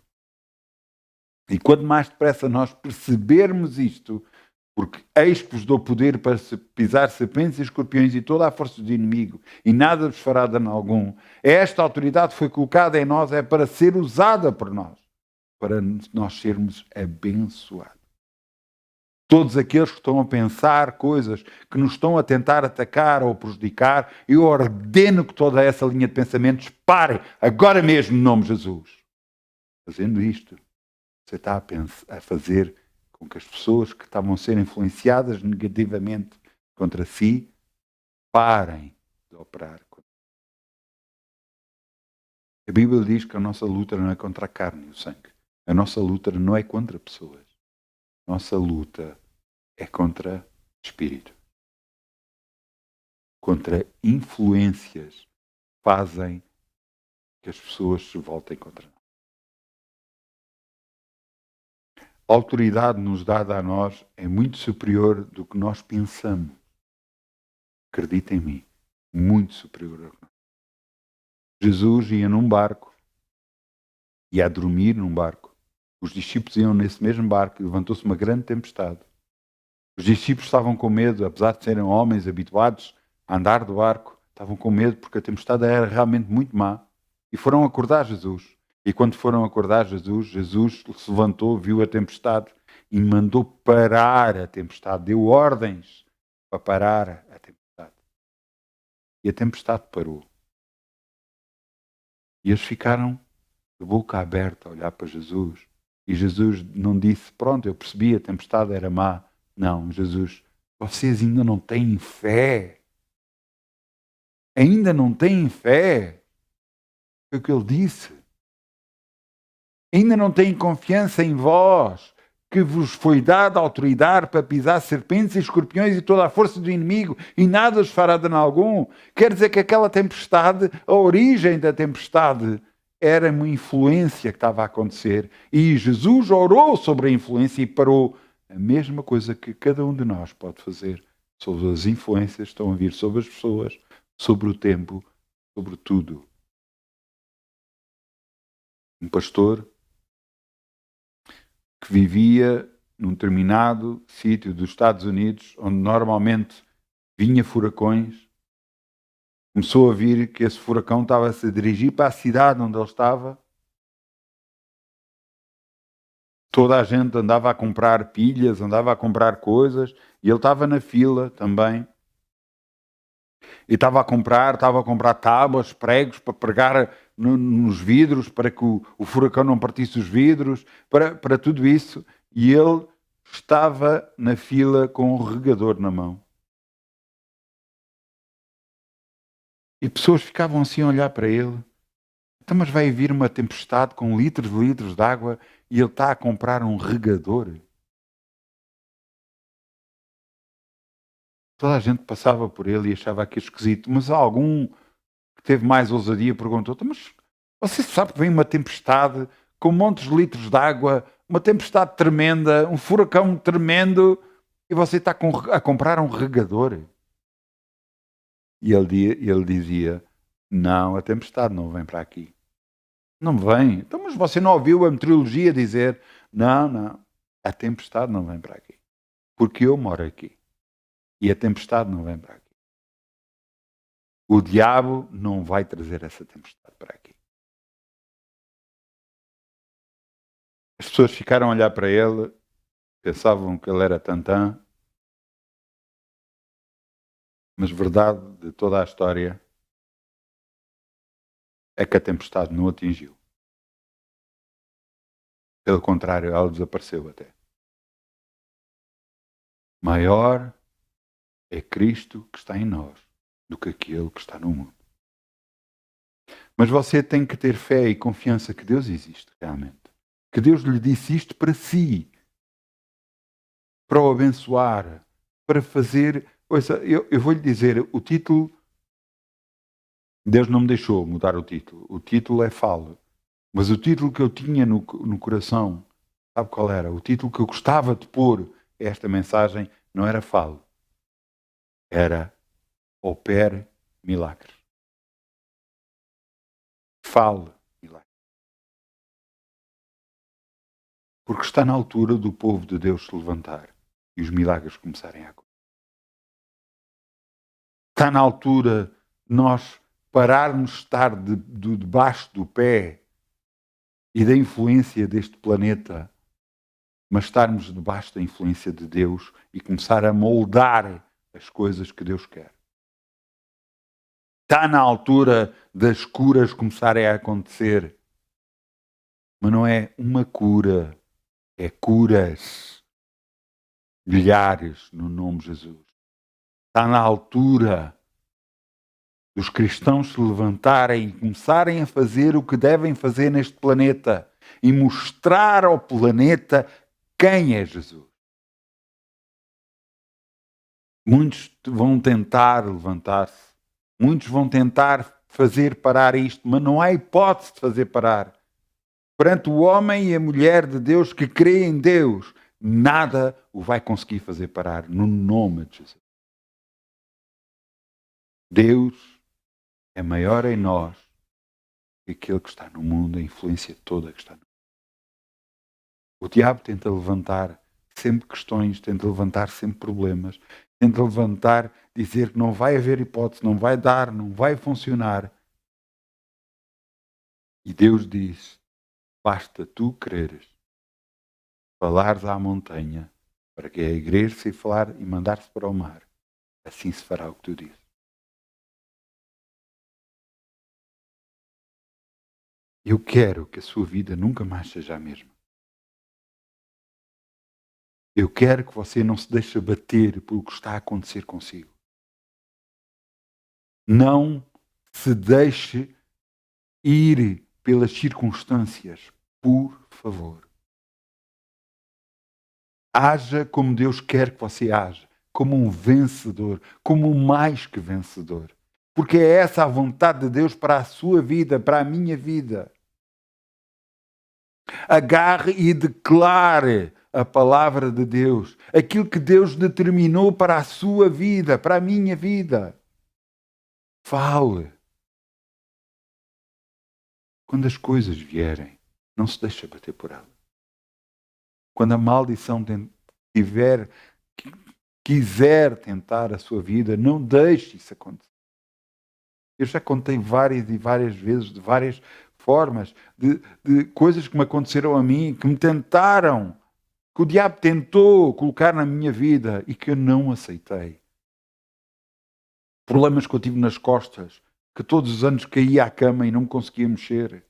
E quanto mais depressa nós percebermos isto, porque eis que vos dou poder para pisar serpentes e escorpiões e toda a força do inimigo, e nada vos fará dano algum. Esta autoridade foi colocada em nós, é para ser usada por nós, para nós sermos abençoados. Todos aqueles que estão a pensar coisas que nos estão a tentar atacar ou prejudicar, eu ordeno que toda essa linha de pensamentos pare agora mesmo, no nome de Jesus. Fazendo isto, você está a fazer com que as pessoas que estavam a ser influenciadas negativamente contra si parem de operar. A Bíblia diz que a nossa luta não é contra a carne e o sangue. A nossa luta não é contra pessoas. A nossa luta é contra espírito. Contra influências que fazem que as pessoas se voltem contra nós. A autoridade nos dada a nós é muito superior do que nós pensamos. Acredita em mim, muito superior a nós. Jesus ia num barco, ia a dormir num barco. Os discípulos iam nesse mesmo barco e levantou-se uma grande tempestade. Os discípulos estavam com medo, apesar de serem homens habituados a andar do barco, estavam com medo porque a tempestade era realmente muito má. E foram acordar Jesus. E quando foram acordar Jesus, Jesus se levantou, viu a tempestade e mandou parar a tempestade. Deu ordens para parar a tempestade. E a tempestade parou. E eles ficaram de boca aberta a olhar para Jesus. E Jesus não disse, pronto, eu percebi, a tempestade era má. Não, Jesus, vocês ainda não têm fé. Ainda não têm fé. Foi o que ele disse. Ainda não têm confiança em vós, que vos foi dada autoridade para pisar serpentes e escorpiões e toda a força do inimigo, e nada os fará dano algum. Quer dizer que aquela tempestade, a origem da tempestade, era uma influência que estava a acontecer. E Jesus orou sobre a influência e parou. A mesma coisa que cada um de nós pode fazer sobre as influências que estão a vir sobre as pessoas, sobre o tempo, sobre tudo. Um pastor que vivia num determinado sítio dos Estados Unidos, onde normalmente vinha furacões, começou a vir que esse furacão estava a se dirigir para a cidade onde ele estava. Toda a gente andava a comprar pilhas, andava a comprar coisas, e ele estava na fila também. E estava a comprar tábuas, pregos para pregar nos vidros, para que o furacão não partisse os vidros, para tudo isso. E ele estava na fila com um regador na mão. E pessoas ficavam assim a olhar para ele. Então, mas vai vir uma tempestade com litros e litros de água e ele está a comprar um regador. Toda a gente passava por ele e achava aquilo esquisito, mas algum que teve mais ousadia perguntou: mas você sabe que vem uma tempestade com montes de litros de água, uma tempestade tremenda, um furacão tremendo, e você está a comprar um regador? E ele dizia: não, a tempestade não vem para aqui. Não vem. Então, mas você não ouviu a meteorologia dizer: não, a tempestade não vem para aqui. Porque eu moro aqui. E a tempestade não vem para aqui. O diabo não vai trazer essa tempestade para aqui. As pessoas ficaram a olhar para ele, pensavam que ele era tantã, mas verdade de toda a história é que a tempestade não o atingiu. Pelo contrário, ela desapareceu até. Maior é Cristo que está em nós do que aquele que está no mundo. Mas você tem que ter fé e confiança que Deus existe realmente. Que Deus lhe disse isto para si, para o abençoar, para fazer. Ouça, eu vou lhe dizer, o título, Deus não me deixou mudar o título. O título é Fala. Mas o título que eu tinha no coração, sabe qual era? O título que eu gostava de pôr a esta mensagem não era Fale, era Opere Milagres. Fale milagres. Porque está na altura do povo de Deus se levantar e os milagres começarem a acontecer. Está na altura de nós pararmos de estar debaixo do pé e da influência deste planeta, mas estarmos debaixo da influência de Deus e começar a moldar as coisas que Deus quer. Está na altura das curas começarem a acontecer. Mas não é uma cura, é curas. Milhares no nome de Jesus. Está na altura dos cristãos se levantarem e começarem a fazer o que devem fazer neste planeta e mostrar ao planeta quem é Jesus. Muitos vão tentar levantar-se, muitos vão tentar fazer parar isto, mas não há hipótese de fazer parar. Perante o homem e a mulher de Deus que crê em Deus, nada o vai conseguir fazer parar, no nome de Jesus. Deus é maior em nós que aquele que está no mundo, a influência toda que está no mundo. O diabo tenta levantar sempre questões, tenta levantar sempre problemas, tenta levantar, dizer que não vai haver hipótese, não vai dar, não vai funcionar. E Deus diz: basta tu creres, falares à montanha, para que a igreja se falar e mandar-se para o mar. Assim se fará o que tu dizes. Eu quero que a sua vida nunca mais seja a mesma. Eu quero que você não se deixe bater pelo que está a acontecer consigo. Não se deixe ir pelas circunstâncias, por favor. Haja como Deus quer que você haja, como um vencedor, como um mais que vencedor. Porque é essa a vontade de Deus para a sua vida, para a minha vida. Agarre e declare a palavra de Deus, aquilo que Deus determinou para a sua vida, para a minha vida. Fale. Quando as coisas vierem, não se deixe bater por elas. Quando a maldição quiser tentar a sua vida, não deixe isso acontecer. Eu já contei várias e várias vezes, de várias formas, de coisas que me aconteceram a mim, que me tentaram, que o diabo tentou colocar na minha vida e que eu não aceitei. Problemas que eu tive nas costas, que todos os anos caía à cama e não me conseguia mexer.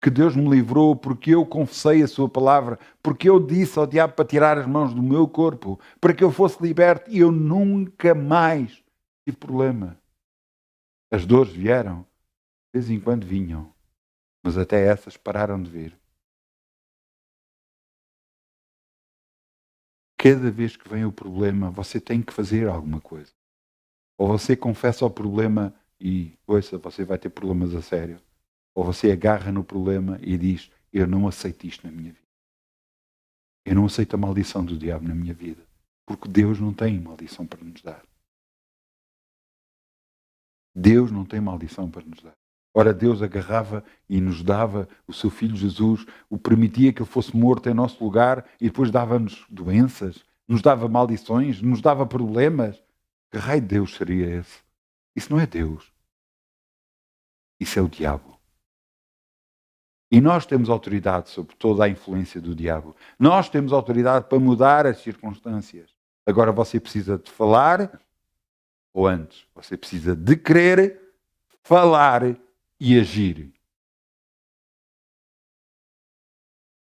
Que Deus me livrou porque eu confessei a sua palavra, porque eu disse ao diabo para tirar as mãos do meu corpo, para que eu fosse liberto, e eu nunca mais tive problema. As dores vieram, de vez em quando vinham, mas até essas pararam de vir. Cada vez que vem o problema, você tem que fazer alguma coisa. Ou você confessa o problema e, ouça, você vai ter problemas a sério. Ou você agarra no problema e diz, eu não aceito isto na minha vida. Eu não aceito a maldição do diabo na minha vida. Porque Deus não tem maldição para nos dar. Deus não tem maldição para nos dar. Ora, Deus agarrava e nos dava o seu Filho Jesus, o permitia que ele fosse morto em nosso lugar e depois dava-nos doenças, nos dava maldições, nos dava problemas. Que raio de Deus seria esse? Isso não é Deus. Isso é o diabo. E nós temos autoridade sobre toda a influência do diabo. Nós temos autoridade para mudar as circunstâncias. Agora você precisa de falar, ou antes, você precisa de querer, falar e agir.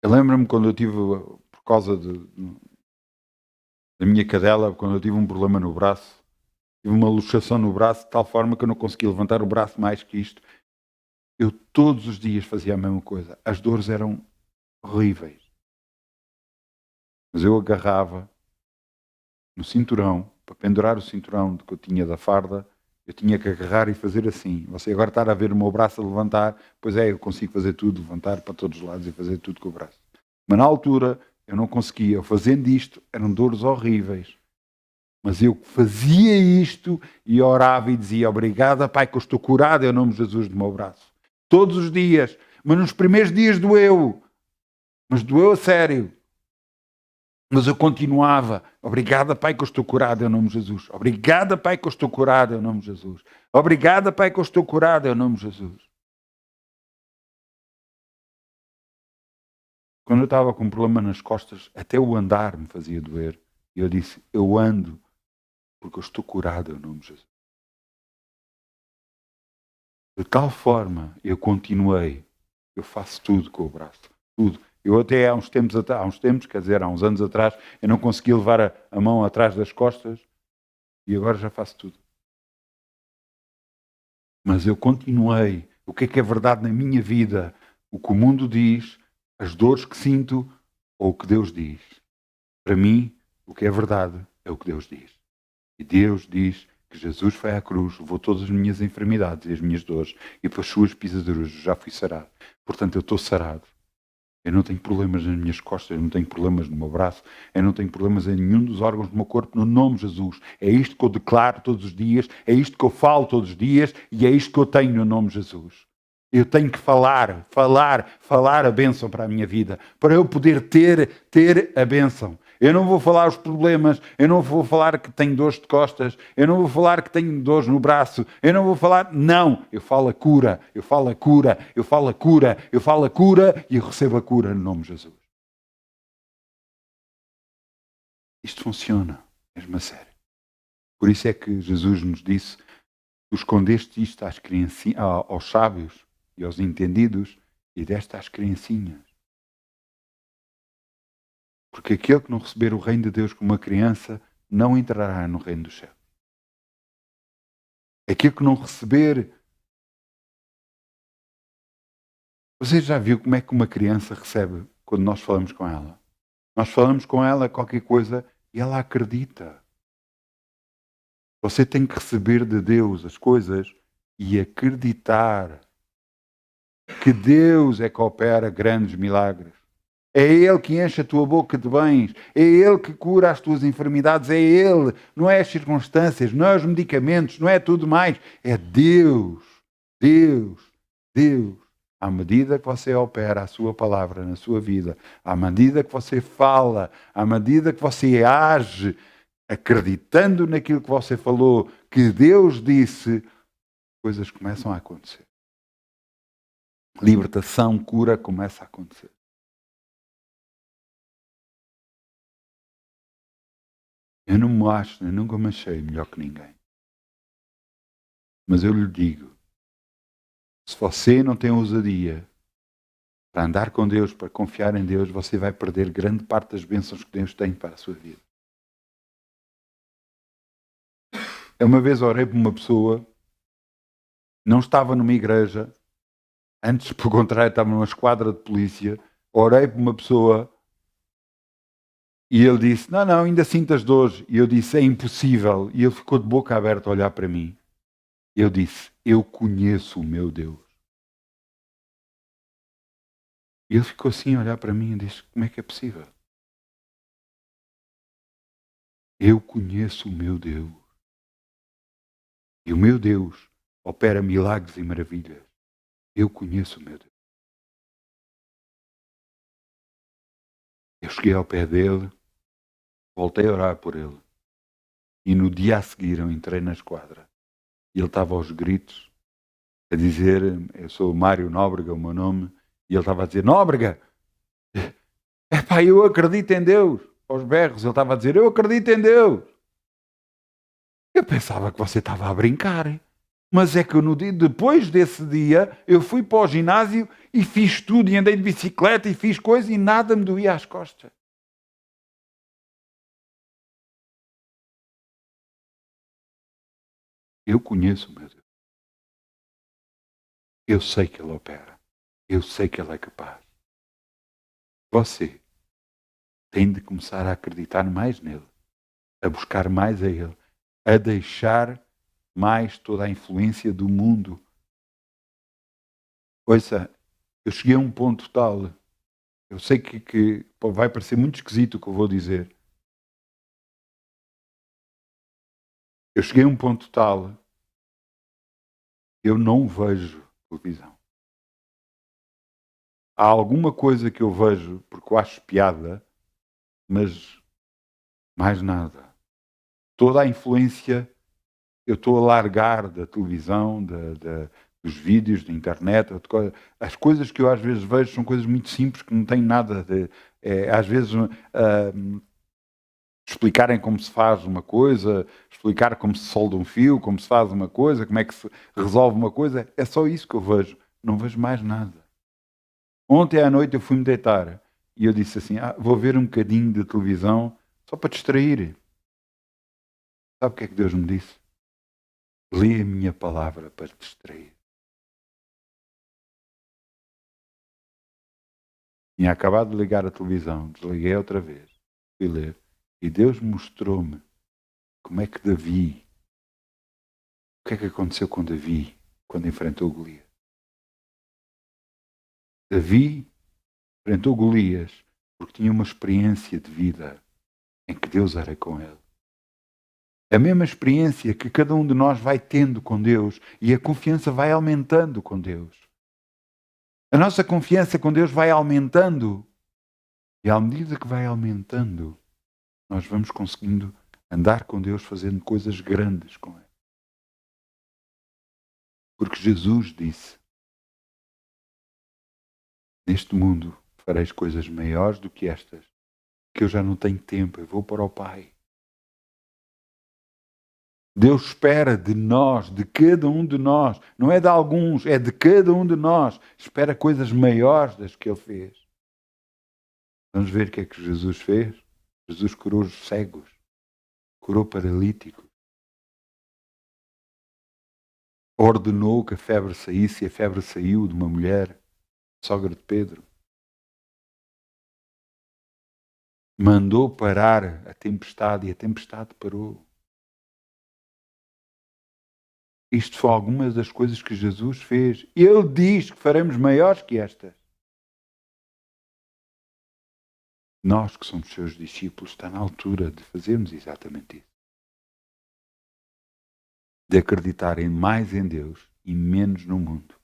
Eu lembro-me quando eu tive, por causa da minha cadela, quando eu tive um problema no braço, tive uma luxação no braço de tal forma que eu não conseguia levantar o braço mais que isto. Eu todos os dias fazia a mesma coisa. As dores eram horríveis. Mas eu agarrava no cinturão, para pendurar o cinturão que eu tinha da farda, eu tinha que agarrar e fazer assim. Você agora está a ver o meu braço a levantar, pois é, eu consigo fazer tudo, levantar para todos os lados e fazer tudo com o braço. Mas na altura eu não conseguia. Eu fazendo isto, eram dores horríveis. Mas eu fazia isto e orava e dizia, obrigada, Pai, que eu estou curado em nome de Jesus do meu braço. Todos os dias. Mas nos primeiros dias doeu. Mas doeu a sério. Mas eu continuava. Obrigada, Pai, que eu estou curado em nome de Jesus. Obrigada, Pai, que eu estou curado em nome de Jesus. Obrigada, Pai, que eu estou curado em nome de Jesus. Quando eu estava com um problema nas costas, até o andar me fazia doer. E eu disse, eu ando porque eu estou curado em nome de Jesus. De tal forma, eu continuei. Eu faço tudo com o braço. Tudo. Eu até há uns tempos, quer dizer, há uns anos atrás, eu não conseguia levar a mão atrás das costas e agora já faço tudo. Mas eu continuei. O que é verdade na minha vida? O que o mundo diz, as dores que sinto ou o que Deus diz. Para mim, o que é verdade é o que Deus diz. E Deus diz que Jesus foi à cruz, levou todas as minhas enfermidades e as minhas dores e pelas suas pisaduras já fui sarado. Portanto, eu estou sarado. Eu não tenho problemas nas minhas costas, eu não tenho problemas no meu braço, eu não tenho problemas em nenhum dos órgãos do meu corpo, no nome de Jesus. É isto que eu declaro todos os dias, é isto que eu falo todos os dias e é isto que eu tenho no nome de Jesus. Eu tenho que falar a bênção para a minha vida, para eu poder ter a bênção. Eu não vou falar os problemas, eu não vou falar que tenho dores de costas, eu não vou falar que tenho dores no braço, eu não vou falar, não, eu falo a cura, eu falo a cura, eu falo a cura, eu falo a cura e eu recebo a cura no nome de Jesus. Isto funciona, mesmo a sério. Por isso é que Jesus nos disse, tu escondeste isto aos sábios e aos entendidos e deste às criancinhas. Porque aquele que não receber o reino de Deus como uma criança, não entrará no reino dos céus. Aquele que não receber... Você já viu como é que uma criança recebe quando nós falamos com ela? Nós falamos com ela qualquer coisa e ela acredita. Você tem que receber de Deus as coisas e acreditar que Deus é que opera grandes milagres. É Ele que enche a tua boca de bens. É Ele que cura as tuas enfermidades. É Ele. Não é as circunstâncias, não é os medicamentos, não é tudo mais. É Deus. Deus. Deus. À medida que você opera a sua palavra na sua vida, à medida que você fala, à medida que você age, acreditando naquilo que você falou, que Deus disse, coisas começam a acontecer. Libertação, cura começa a acontecer. Eu não me acho, eu nunca me achei melhor que ninguém. Mas eu lhe digo, se você não tem ousadia para andar com Deus, para confiar em Deus, você vai perder grande parte das bênçãos que Deus tem para a sua vida. Eu uma vez orei por uma pessoa, não estava numa igreja, antes, pelo contrário, estava numa esquadra de polícia, orei por uma pessoa e ele disse, não, ainda sinto as dores. E eu disse, é impossível. E ele ficou de boca aberta a olhar para mim. E eu disse, eu conheço o meu Deus. E ele ficou assim a olhar para mim e disse, como é que é possível? Eu conheço o meu Deus. E o meu Deus opera milagres e maravilhas. Eu conheço o meu Deus. Eu cheguei ao pé dele, voltei a orar por ele. E no dia a seguir eu entrei na esquadra. E ele estava aos gritos, a dizer, eu sou Mário Nóbrega, o meu nome. E ele estava a dizer, Nóbrega, epá, eu acredito em Deus. Aos berros, ele estava a dizer, eu acredito em Deus. Eu pensava que você estava a brincar. Mas é que no dia, depois desse dia, eu fui para o ginásio e fiz tudo, e andei de bicicleta e fiz coisas e nada me doía às costas. Eu conheço o meu Deus. Eu sei que Ele opera. Eu sei que Ele é capaz. Você tem de começar a acreditar mais nele, a buscar mais a Ele, a deixar mais toda a influência do mundo. Ouça, eu cheguei a um ponto tal, eu sei que vai parecer muito esquisito o que eu vou dizer. Eu cheguei a um ponto tal, eu não vejo televisão. Há alguma coisa que eu vejo porque eu acho piada, mas mais nada. Toda a influência eu estou a largar da televisão, dos vídeos, da internet. As coisas que eu às vezes vejo são coisas muito simples que não têm nada de. Às vezes explicarem como se faz uma coisa, explicar como se solda um fio, como se faz uma coisa, como é que se resolve uma coisa. É só isso que eu vejo. Não vejo mais nada. Ontem à noite eu fui-me deitar e eu disse assim, vou ver um bocadinho de televisão só para distrair. Sabe o que é que Deus me disse? Lê a minha palavra para te distrair. Tinha acabado de ligar a televisão, desliguei outra vez, fui ler, e Deus mostrou-me como é que Davi, o que é que aconteceu com Davi quando enfrentou Golias. Davi enfrentou Golias porque tinha uma experiência de vida em que Deus era com ele. A mesma experiência que cada um de nós vai tendo com Deus e a confiança vai aumentando com Deus. A nossa confiança com Deus vai aumentando e à medida que vai aumentando, nós vamos conseguindo andar com Deus fazendo coisas grandes com Ele. Porque Jesus disse, neste mundo fareis coisas maiores do que estas, que eu já não tenho tempo, eu vou para o Pai. Deus espera de nós, de cada um de nós, não é de alguns, é de cada um de nós, espera coisas maiores das que Ele fez. Vamos ver o que é que Jesus fez? Jesus curou os cegos, curou paralíticos, ordenou que a febre saísse e a febre saiu de uma mulher, sogra de Pedro. Mandou parar a tempestade e a tempestade parou. Isto foi algumas das coisas que Jesus fez. Ele diz que faremos maiores que estas. Nós que somos seus discípulos, está na altura de fazermos exatamente isso. De acreditarem mais em Deus e menos no mundo.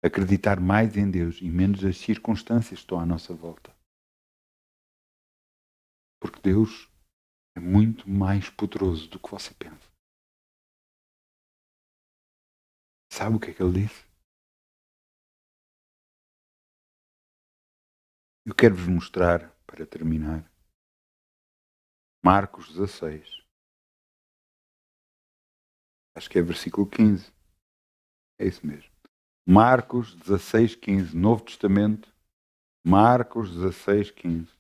Acreditar mais em Deus e menos nas circunstâncias que estão à nossa volta. Porque Deus é muito mais poderoso do que você pensa. Sabe o que é que ele disse? Eu quero-vos mostrar, para terminar, Marcos 16. Acho que é versículo 15. É isso mesmo. Marcos 16, 15. Novo Testamento. Marcos 16, 15.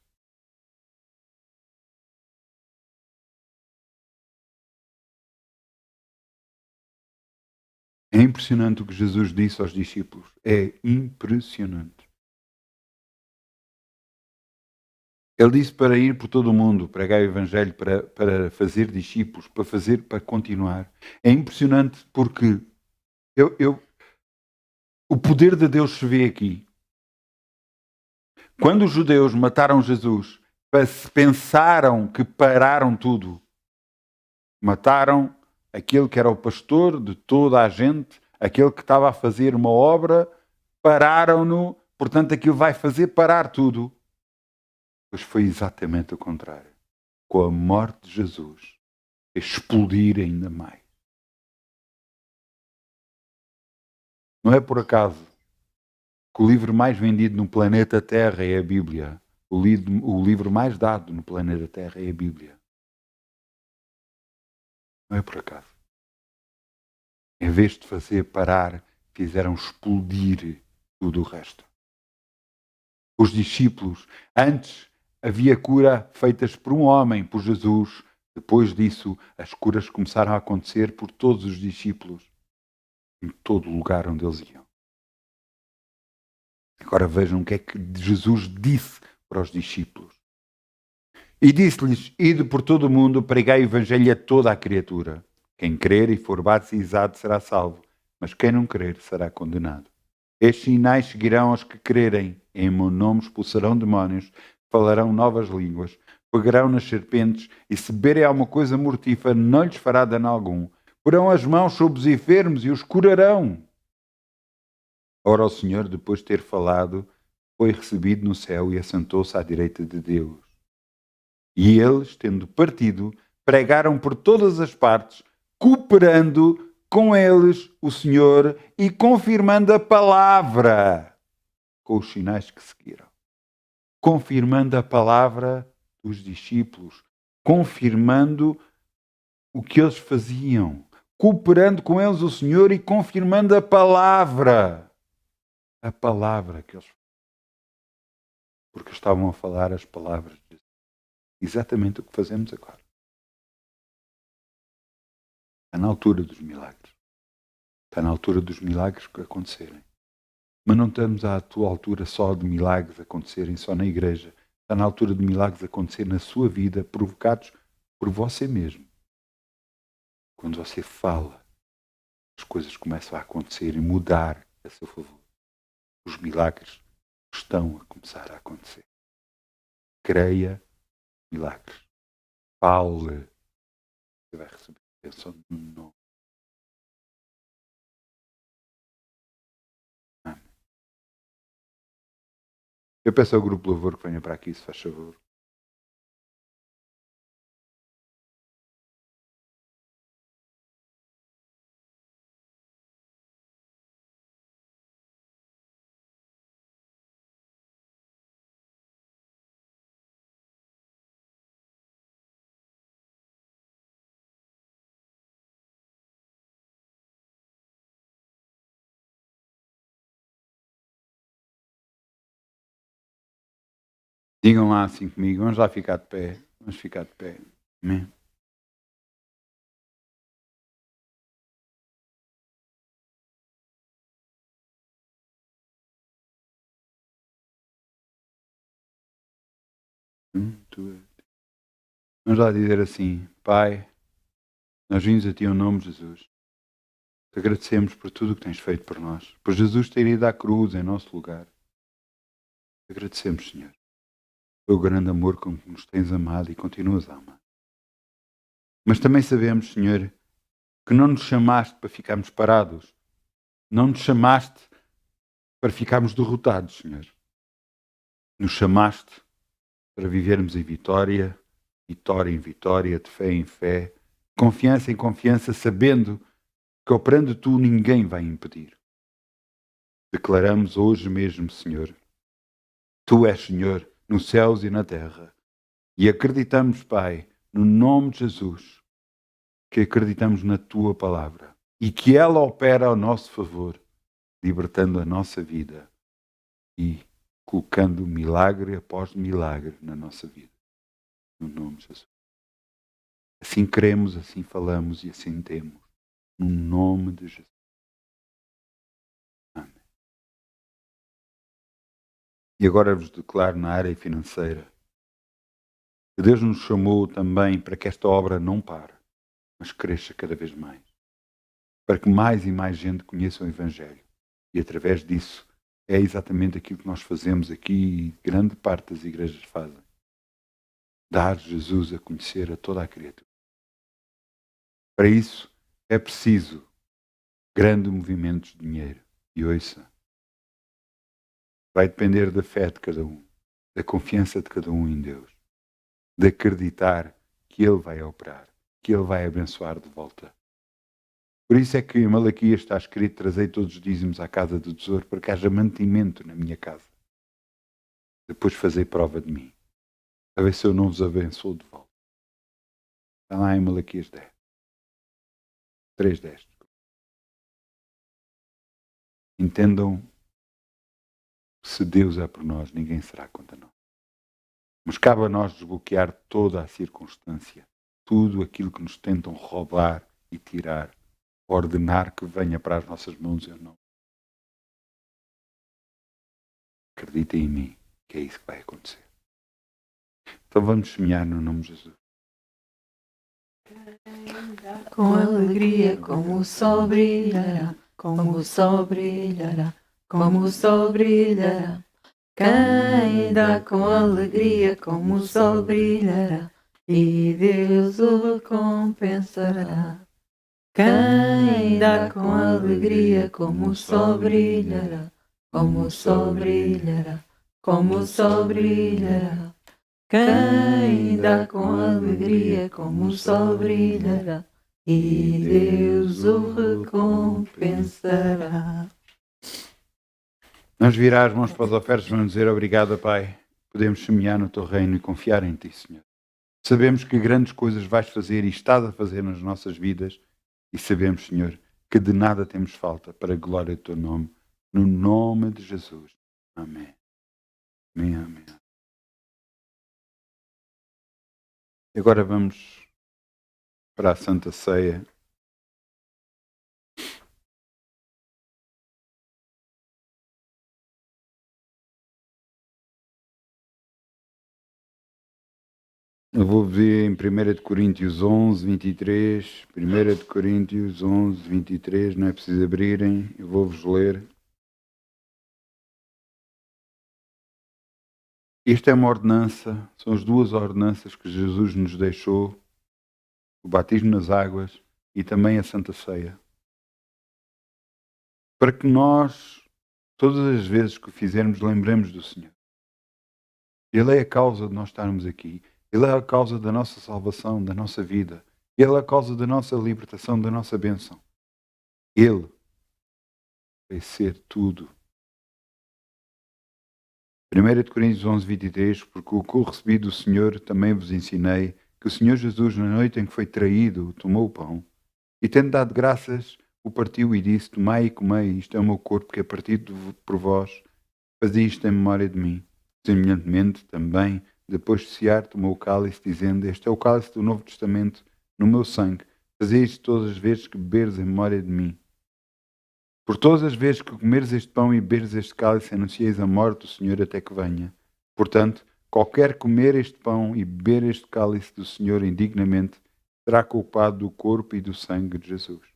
É impressionante o que Jesus disse aos discípulos. É impressionante. Ele disse para ir por todo o mundo, pregar o Evangelho, para fazer discípulos, para continuar. É impressionante porque o poder de Deus se vê aqui. Quando os judeus mataram Jesus, pensaram que pararam tudo. Mataram aquele que era o pastor de toda a gente, aquele que estava a fazer uma obra, pararam-no, portanto aquilo vai fazer parar tudo. Pois foi exatamente o contrário. Com a morte de Jesus, explodir ainda mais. Não é por acaso que o livro mais vendido no planeta Terra é a Bíblia. O livro mais dado no planeta Terra é a Bíblia. Não é por acaso. Em vez de fazer parar, fizeram explodir tudo o resto. Os discípulos, antes havia cura feitas por um homem, por Jesus. Depois disso, as curas começaram a acontecer por todos os discípulos, em todo o lugar onde eles iam. Agora vejam o que é que Jesus disse para os discípulos. E disse-lhes: ide por todo o mundo, pregai o evangelho a toda a criatura. Quem crer e for batizado será salvo, mas quem não crer será condenado. Estes sinais seguirão aos que crerem. Em meu nome expulsarão demónios, falarão novas línguas, pegarão nas serpentes e se beberem alguma coisa mortífera não lhes fará dano algum. Porão as mãos sobre os enfermos e os curarão. Ora o Senhor, depois de ter falado, foi recebido no céu e assentou-se à direita de Deus. E eles, tendo partido, pregaram por todas as partes, cooperando com eles o Senhor e confirmando a palavra com os sinais que seguiram. Confirmando a palavra dos discípulos, confirmando o que eles faziam, cooperando com eles o Senhor e confirmando a palavra que eles faziam. Porque estavam a falar as palavras de Jesus. Exatamente o que fazemos agora. Está na altura dos milagres. Está na altura dos milagres que acontecerem. Mas não estamos à tua altura só de milagres acontecerem só na igreja. Está na altura de milagres acontecer na sua vida, provocados por você mesmo. Quando você fala, as coisas começam a acontecer e mudar a seu favor. Os milagres estão a começar a acontecer. Creia milagres. Fale. Você vai receber a bênção do nome. Amém. Eu peço ao grupo Louvor que venha para aqui, se faz favor. Digam lá assim comigo, vamos lá ficar de pé. Vamos ficar de pé. Amém. Vamos lá dizer assim, Pai, nós vimos a Ti em nome de Jesus. Te agradecemos por tudo o que tens feito por nós. Por Jesus ter ido à cruz em nosso lugar. Te agradecemos, Senhor. Pelo grande amor com que nos tens amado e continuas a amar. Mas também sabemos, Senhor, que não nos chamaste para ficarmos parados. Não nos chamaste para ficarmos derrotados, Senhor. Nos chamaste para vivermos em vitória, vitória em vitória, de fé em fé, confiança em confiança, sabendo que operando tu ninguém vai impedir. Declaramos hoje mesmo, Senhor, tu és Senhor nos céus e na terra. E acreditamos, Pai, no nome de Jesus, que acreditamos na tua palavra e que ela opera ao nosso favor, libertando a nossa vida e colocando milagre após milagre na nossa vida. No nome de Jesus. Assim cremos, assim falamos e assim temos. No nome de Jesus. Amém. E agora vos declaro na área financeira que Deus nos chamou também para que esta obra não pare, mas cresça cada vez mais. Para que mais e mais gente conheça o Evangelho. E através disso é exatamente aquilo que nós fazemos aqui e grande parte das igrejas fazem. Dar Jesus a conhecer a toda a criatura. Para isso é preciso grande movimento de dinheiro. E ouça, vai depender da fé de cada um, da confiança de cada um em Deus, de acreditar que Ele vai operar, que Ele vai abençoar de volta. Por isso é que em Malaquias está escrito: trazei todos os dízimos à casa do tesouro para que haja mantimento na minha casa. Depois fazei prova de mim, a ver se eu não vos abençoo de volta. Está lá em Malaquias 10. 3:10. Entendam, se Deus é por nós, ninguém será contra nós. Mas cabe a nós desbloquear toda a circunstância, tudo aquilo que nos tentam roubar e tirar, ordenar que venha para as nossas mãos, eu não. Acreditem em mim, que é isso que vai acontecer. Então vamos semear no nome de Jesus. Com alegria, como o sol brilhará, como o sol brilhará, como o sol brilhará. Quem dá com alegria, como o sol brilhará, e Deus o recompensará. Quem dá com alegria, como o sol brilhará, como o sol brilhará, como o sol brilhará. Quem dá com alegria, como o sol brilhará, e Deus o recompensará. Vamos virar as mãos para as ofertas, vamos dizer: obrigado, Pai. Podemos semear no teu reino e confiar em ti, Senhor. Sabemos que grandes coisas vais fazer e estás a fazer nas nossas vidas, e sabemos, Senhor, que de nada temos falta para a glória do teu nome, no nome de Jesus. Amém. Amém, amém. Agora vamos para a Santa Ceia. Eu vou ver em 1 Coríntios 11, 23. 1 Coríntios 11, 23. Não é preciso abrirem, eu vou-vos ler. Esta é uma ordenança, são as duas ordenanças que Jesus nos deixou: o batismo nas águas e também a Santa Ceia. Para que nós, todas as vezes que o fizermos, lembremos do Senhor. Ele é a causa de nós estarmos aqui. Ele é a causa da nossa salvação, da nossa vida. Ele é a causa da nossa libertação, da nossa bênção. Ele vai ser tudo. 1 Coríntios 11, 23, porque o que eu recebi do Senhor também vos ensinei, que o Senhor Jesus, na noite em que foi traído, tomou o pão, e tendo dado graças, o partiu e disse: tomai e comei, isto é o meu corpo que é partido por vós, fazei isto em memória de mim. Semelhantemente, também, depois de cear, tomou o cálice, dizendo: este é o cálice do Novo Testamento, no meu sangue, fazei isto todas as vezes que beberes em memória de mim. Por todas as vezes que comeres este pão e beberes este cálice, anuncieis a morte do Senhor até que venha. Portanto, qualquer comer este pão e beber este cálice do Senhor indignamente, será culpado do corpo e do sangue de Jesus.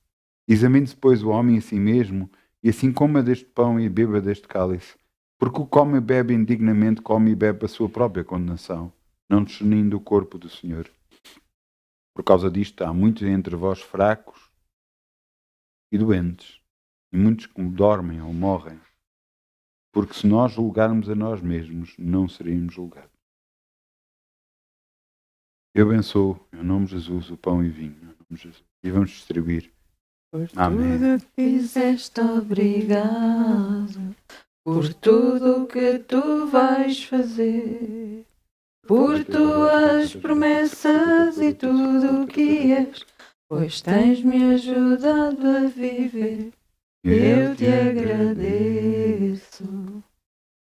Examine-se, pois, o homem a si mesmo, e assim coma deste pão e beba deste cálice. Porque o come e bebe indignamente, come e bebe a sua própria condenação, não discernindo o corpo do Senhor. Por causa disto, há muitos entre vós fracos e doentes, e muitos que dormem ou morrem. porque se nós julgarmos a nós mesmos, não seremos julgados. Eu abençoo, em nome de Jesus, o pão e vinho, em nome de Jesus, e vamos distribuir. Amém. Tudo que fizeste, obrigado. Por tudo que tu vais fazer. Por tuas promessas e tudo o que és. Pois tens-me ajudado a viver. Eu te agradeço.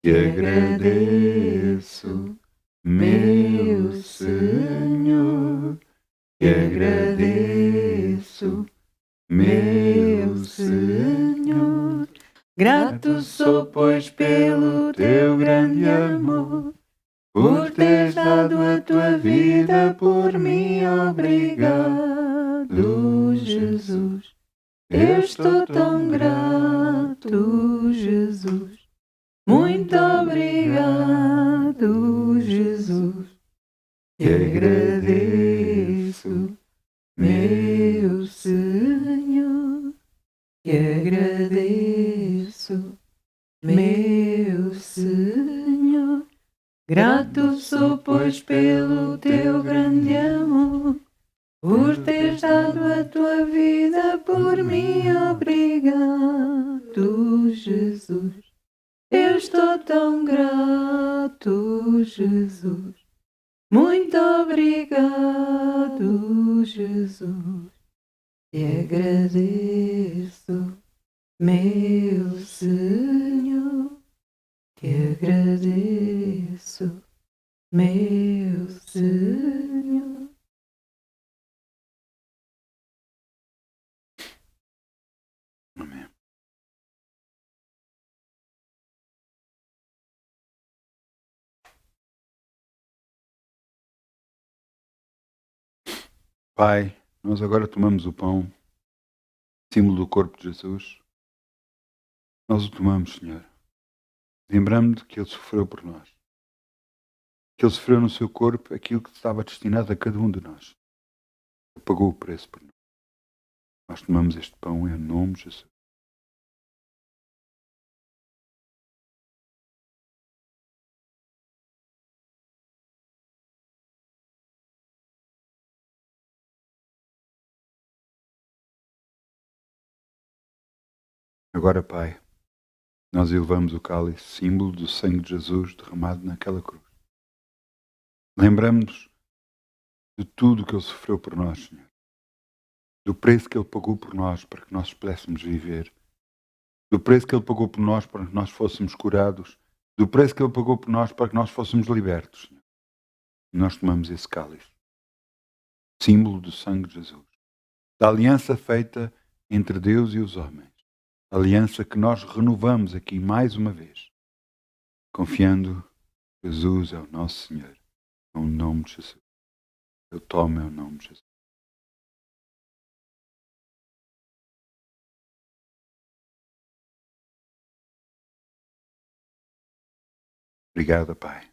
Te agradeço, meu Senhor. Te agradeço, meu Senhor. Grato sou, pois, pelo teu grande amor, por teres dado a tua vida por mim. Obrigado, Jesus. Eu estou tão grato, Jesus. Muito obrigado, Jesus. Te agradeço, meu Senhor. Te agradeço, meu Senhor. Grato sou, pois, pelo teu grande amor, por teres dado a tua vida por mim. Obrigado, Jesus. Eu estou tão grato, Jesus. Muito obrigado, Jesus. Te agradeço, meu Senhor. Te agradeço, meu Senhor. Amém. Pai, nós agora tomamos o pão, símbolo do corpo de Jesus. Nós o tomamos, Senhor. Lembrando que Ele sofreu por nós. Que Ele sofreu no seu corpo aquilo que estava destinado a cada um de nós. Ele pagou o preço por nós. Nós tomamos este pão em nome de Jesus. Agora, Pai, nós elevamos o cálice, símbolo do sangue de Jesus derramado naquela cruz. Lembramos de tudo que Ele sofreu por nós, Senhor. Do preço que Ele pagou por nós para que nós pudéssemos viver. Do preço que Ele pagou por nós para que nós fôssemos curados. Do preço que Ele pagou por nós para que nós fôssemos libertos, Senhor. E nós tomamos esse cálice, símbolo do sangue de Jesus. Da aliança feita entre Deus e os homens. Aliança que nós renovamos aqui mais uma vez. Confiando que Jesus é o nosso Senhor. Em nome de Jesus. Eu tomo em nome de Jesus. Obrigado, Pai.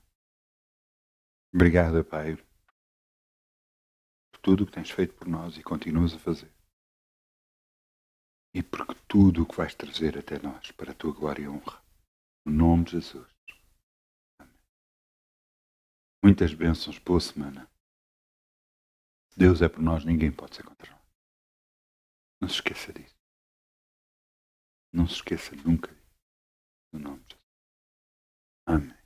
Obrigado, Pai, por tudo o que tens feito por nós e continuas a fazer. E por tudo o que vais trazer até nós, para a tua glória e honra. No nome de Jesus. Amém. Muitas bênçãos, boa semana. Deus é por nós, ninguém pode ser contra nós. Não se esqueça disso. Não se esqueça nunca disso. No nome de Jesus. Amém.